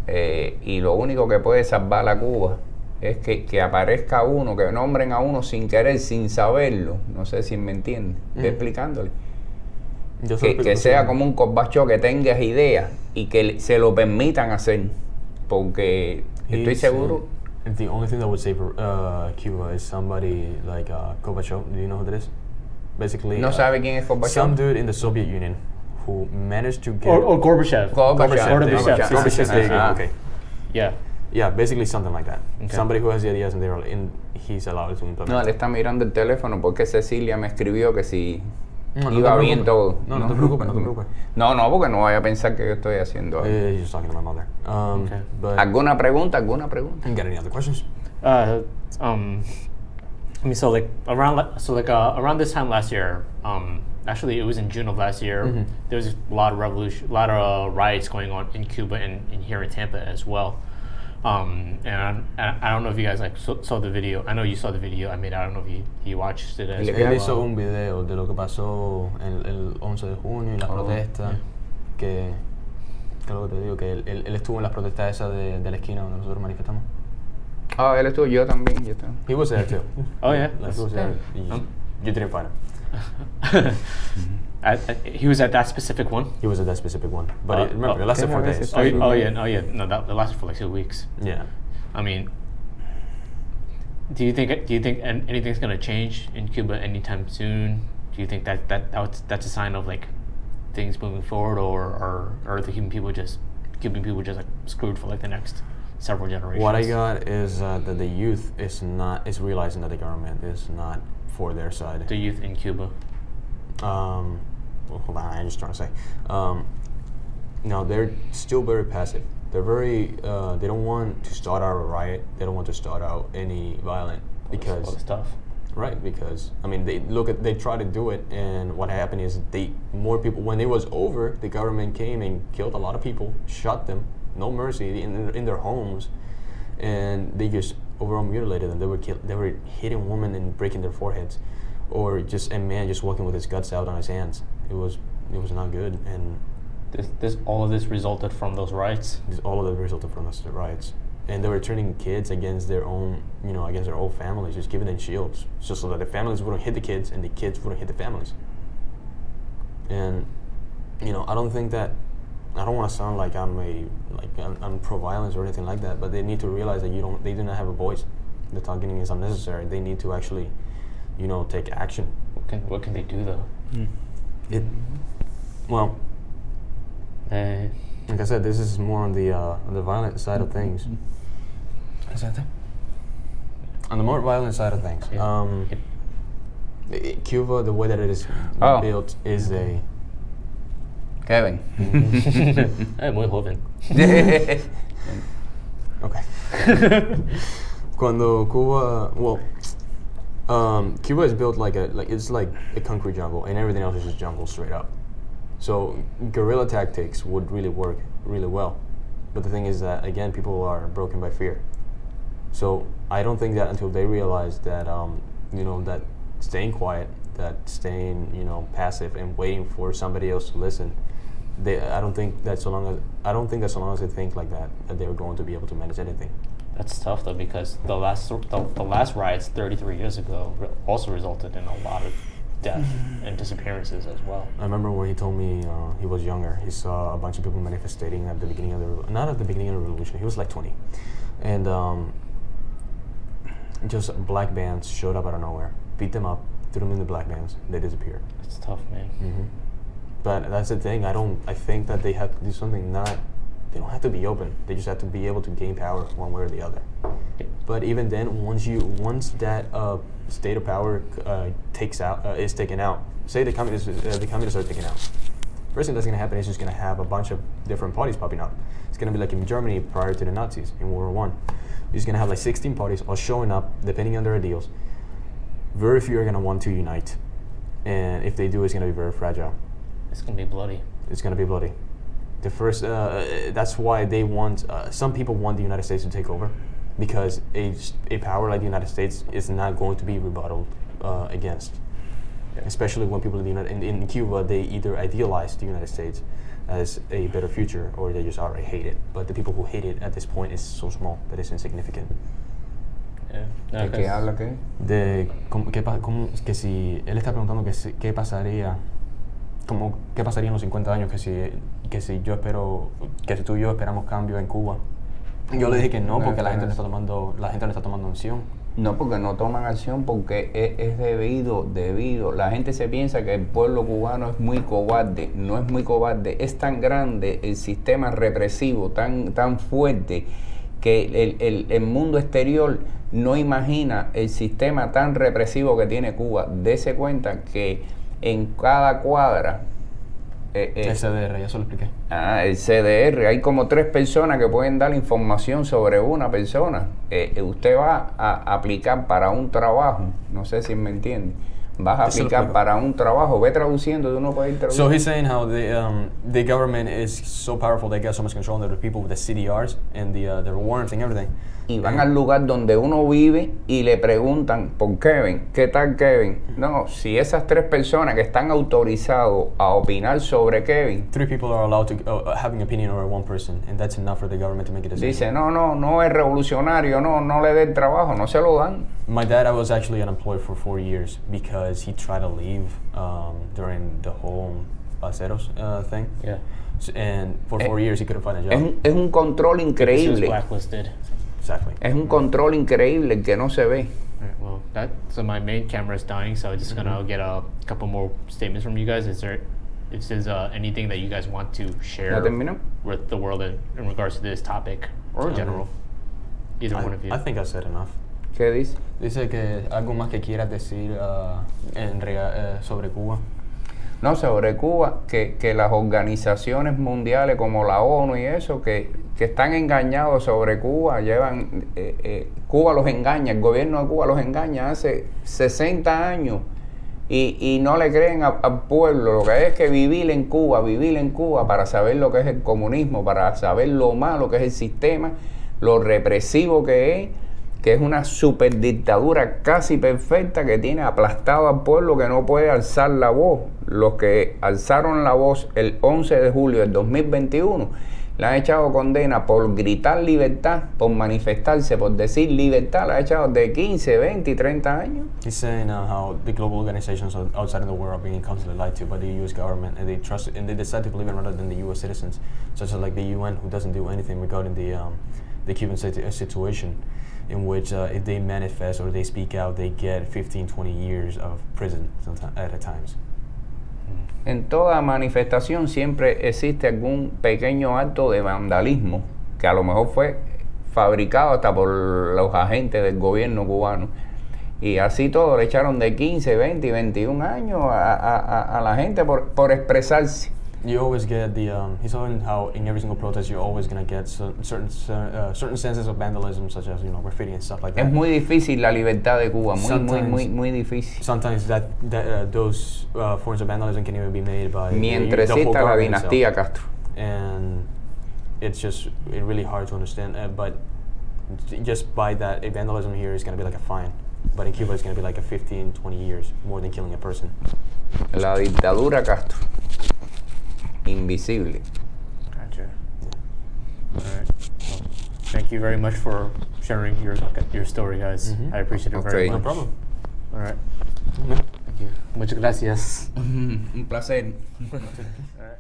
Y lo único que puede salvar a Cuba es que aparezca uno, que nombren a uno sin querer, sin saberlo. No sé si me entiende. Estoy explicándole. Que sea como un Gorbachev, que tengas ideas y que se lo permitan hacer, porque estoy seguro. The only thing that would save Cuba is somebody like Gorbachev. Do you know who that is? Basically, no sabe quién es Gorbachev. Some dude in the Soviet Union who managed to get or Gorbachev. Gorbachev. Okay. Yeah, basically something like that. Okay. Somebody who has the ideas and he's allowed to implement. No, le está mirando el teléfono porque Cecilia me escribió que si iba bien todo. No te preocupes, no te preocupes. No, porque no vaya a pensar que yo estoy haciendo algo. You're just talking to my mother. Okay. But ¿Alguna pregunta? You got any other questions? I mean, so around this time last year, actually it was in June of last year. There was a lot of riots going on in Cuba and here in Tampa as well. And I don't know if you guys saw the video. I know you saw the video. I mean, I don't know if you watched it as well. Él hizo un video de lo que pasó el 11 de junio y las protestas. Que lo que te digo, que él estuvo en las protestas esas de la esquina donde nosotros manifestamos. Él estuvo, yo también. He was there too. Oh yeah? He was there. You didn't find him. He was at that specific one? He was at that specific one. But remember, it lasted 4 days. Oh yeah. No, that lasted for like 2 weeks. Yeah. I mean, do you think anything's gonna change in Cuba anytime soon? Do you think that's a sign of like things moving forward, or are the Cuban people just like screwed for like the next several generations? What I got is that the youth is realizing that the government is not for their side. The youth in Cuba. Well, hold on, I'm just trying to say. No, they're still very passive. They're very. They don't want to start out a riot. They don't want to start out any violent because all this stuff. Right, because I mean, they try to do it, and what happened is more people. When it was over, the government came and killed a lot of people, shot them, no mercy in their homes, and they just overall mutilated them. They were hitting women and breaking their foreheads, or just a man just walking with his guts out on his hands. It was not good, and all of this resulted from those riots. All of it resulted from those riots, and they were turning kids against their own, against their own families, just giving them shields, just so that the families wouldn't hit the kids and the kids wouldn't hit the families. And I don't think that I don't want to sound like I'm pro-violence or anything like that, but they need to realize that they do not have a voice. The talking is unnecessary. They need to actually, take action. What can they do though? Like I said, this is more on the violent side of things. On the more violent side of things, Cuba, the way that it is built, is a. Kevin. Muy joven. Okay. Cuando Cuba, Cuba is built it's like a concrete jungle, and everything else is just jungle straight up. So guerrilla tactics would really work really well, but the thing is that again, people are broken by fear. So I don't think that until they realize that that staying quiet, that staying passive and waiting for somebody else to listen, I don't think that so long as they think like that they're going to be able to manage anything. That's tough though, because the last riots 33 years ago also resulted in a lot of death and disappearances as well. I remember when he told me he was younger. He saw a bunch of people manifesting at the beginning of not at the beginning of the revolution. He was like 20, and just black bands showed up out of nowhere, beat them up, threw them in the black bands. They disappeared. It's tough, man. Mm-hmm. But that's the thing. I think that they have to do something. They don't have to be open. They just have to be able to gain power one way or the other. But even then, once that state of power is taken out, say the communists are taken out. First thing that's going to happen is just going to have a bunch of different parties popping up. It's going to be like in Germany prior to the Nazis in World War I. You're just going to have like 16 parties all showing up, depending on their ideals. Very few are going to want to unite. And if they do, it's going to be very fragile. It's going to be bloody. It's going to be bloody. The first, that's why they want, some people want the United States to take over, because a power like the United States is not going to be rebutted against. Yeah. Especially when people in Cuba, they either idealize the United States as a better future, or they just already hate it. But the people who hate it at this point is so small that it's insignificant. Yeah. No, ¿De qué habla qué? Que si él está preguntando qué pasaría, qué pasaría en los 50 años que si tú y yo esperamos cambio en Cuba. Yo le dije que no, porque la gente no está tomando acción. No, porque no toman acción, porque es debido, la gente se piensa que el pueblo cubano es muy cobarde. No es muy cobarde, es tan grande el sistema represivo, tan fuerte, que el mundo exterior no imagina el sistema tan represivo que tiene Cuba. Dese cuenta que en cada cuadra, el CDR, ya se lo expliqué. El CDR, hay como 3 personas que pueden dar información sobre una persona. Usted va a aplicar para un trabajo, no sé si me entiende. Vas a aplicar para un trabajo, ve traduciendo, uno puede ir traduciendo. So he's saying how the government is so powerful, they got so much control over the people with the CDRs and the warrants and everything. Y van al lugar donde uno vive y le preguntan por Kevin. ¿Qué tal Kevin? No, si esas 3 personas que están autorizados a opinar sobre Kevin. 3 people are allowed to have an opinion over 1 person, and that's enough for the government to make a decision. Dice, no es revolucionario, no le dé el trabajo, no se lo dan. My dad, I was actually unemployed for 4 years because he tried to leave during the whole Castros thing. Yeah. And for 4 years he couldn't find a job. Es un control increíble. Blacklisted. Exactly. Es un control increíble el que no se ve. Right, well, so my main camera is dying, so I'm just gonna get a couple more statements from you guys. Is there anything that you guys want to share with the world in regards to this topic or in general? Either one of you. I think I said enough. ¿Qué dice? Dice que algo más que quieras decir sobre Cuba. No, sobre Cuba, que las organizaciones mundiales como la ONU y eso, que están engañados sobre Cuba, Cuba los engaña, el gobierno de Cuba los engaña hace 60 años y no le creen al pueblo. Lo que es que vivir en Cuba para saber lo que es el comunismo, para saber lo malo que es el sistema, lo represivo que es una superdictadura casi perfecta que tiene aplastado al pueblo que no puede alzar la voz. Los que alzaron la voz el 11 de julio del 2021, le han echado condena por gritar libertad, por manifestarse, por decir libertad, le han echado de 15, 20 y 30 años. He's saying how the global organizations outside of the world are being constantly lied to by the U.S. government, and they trust and they decide to believe it rather than the U.S. citizens, such as like the UN, who doesn't do anything regarding the Cuban situation, in which if they manifest or they speak out, they get 15, 20 years of prison at a times. En toda manifestación siempre existe algún pequeño acto de vandalismo que a lo mejor fue fabricado hasta por los agentes del gobierno cubano. Y así todo le echaron de 15, 20 y 21 años a la gente por expresarse. You always get he's showing how in every single protest you're always going to get certain senses of vandalism, such as, graffiti and stuff like that. Es muy difícil la libertad de Cuba, muy difícil. Sometimes those forms of vandalism can even be made by mientras the whole exista la government dinastía itself. Castro. And it's really hard to understand, but just by that, a vandalism here is going to be like a fine. But in Cuba, it's going to be like a 15, 20 years, more than killing a person. La dictadura Castro. Invisible. Gotcha. All right. Well, thank you very much for sharing your story, guys. I appreciate it very much. No problem. All right. Thank you. Muchas gracias. Un placer. All right.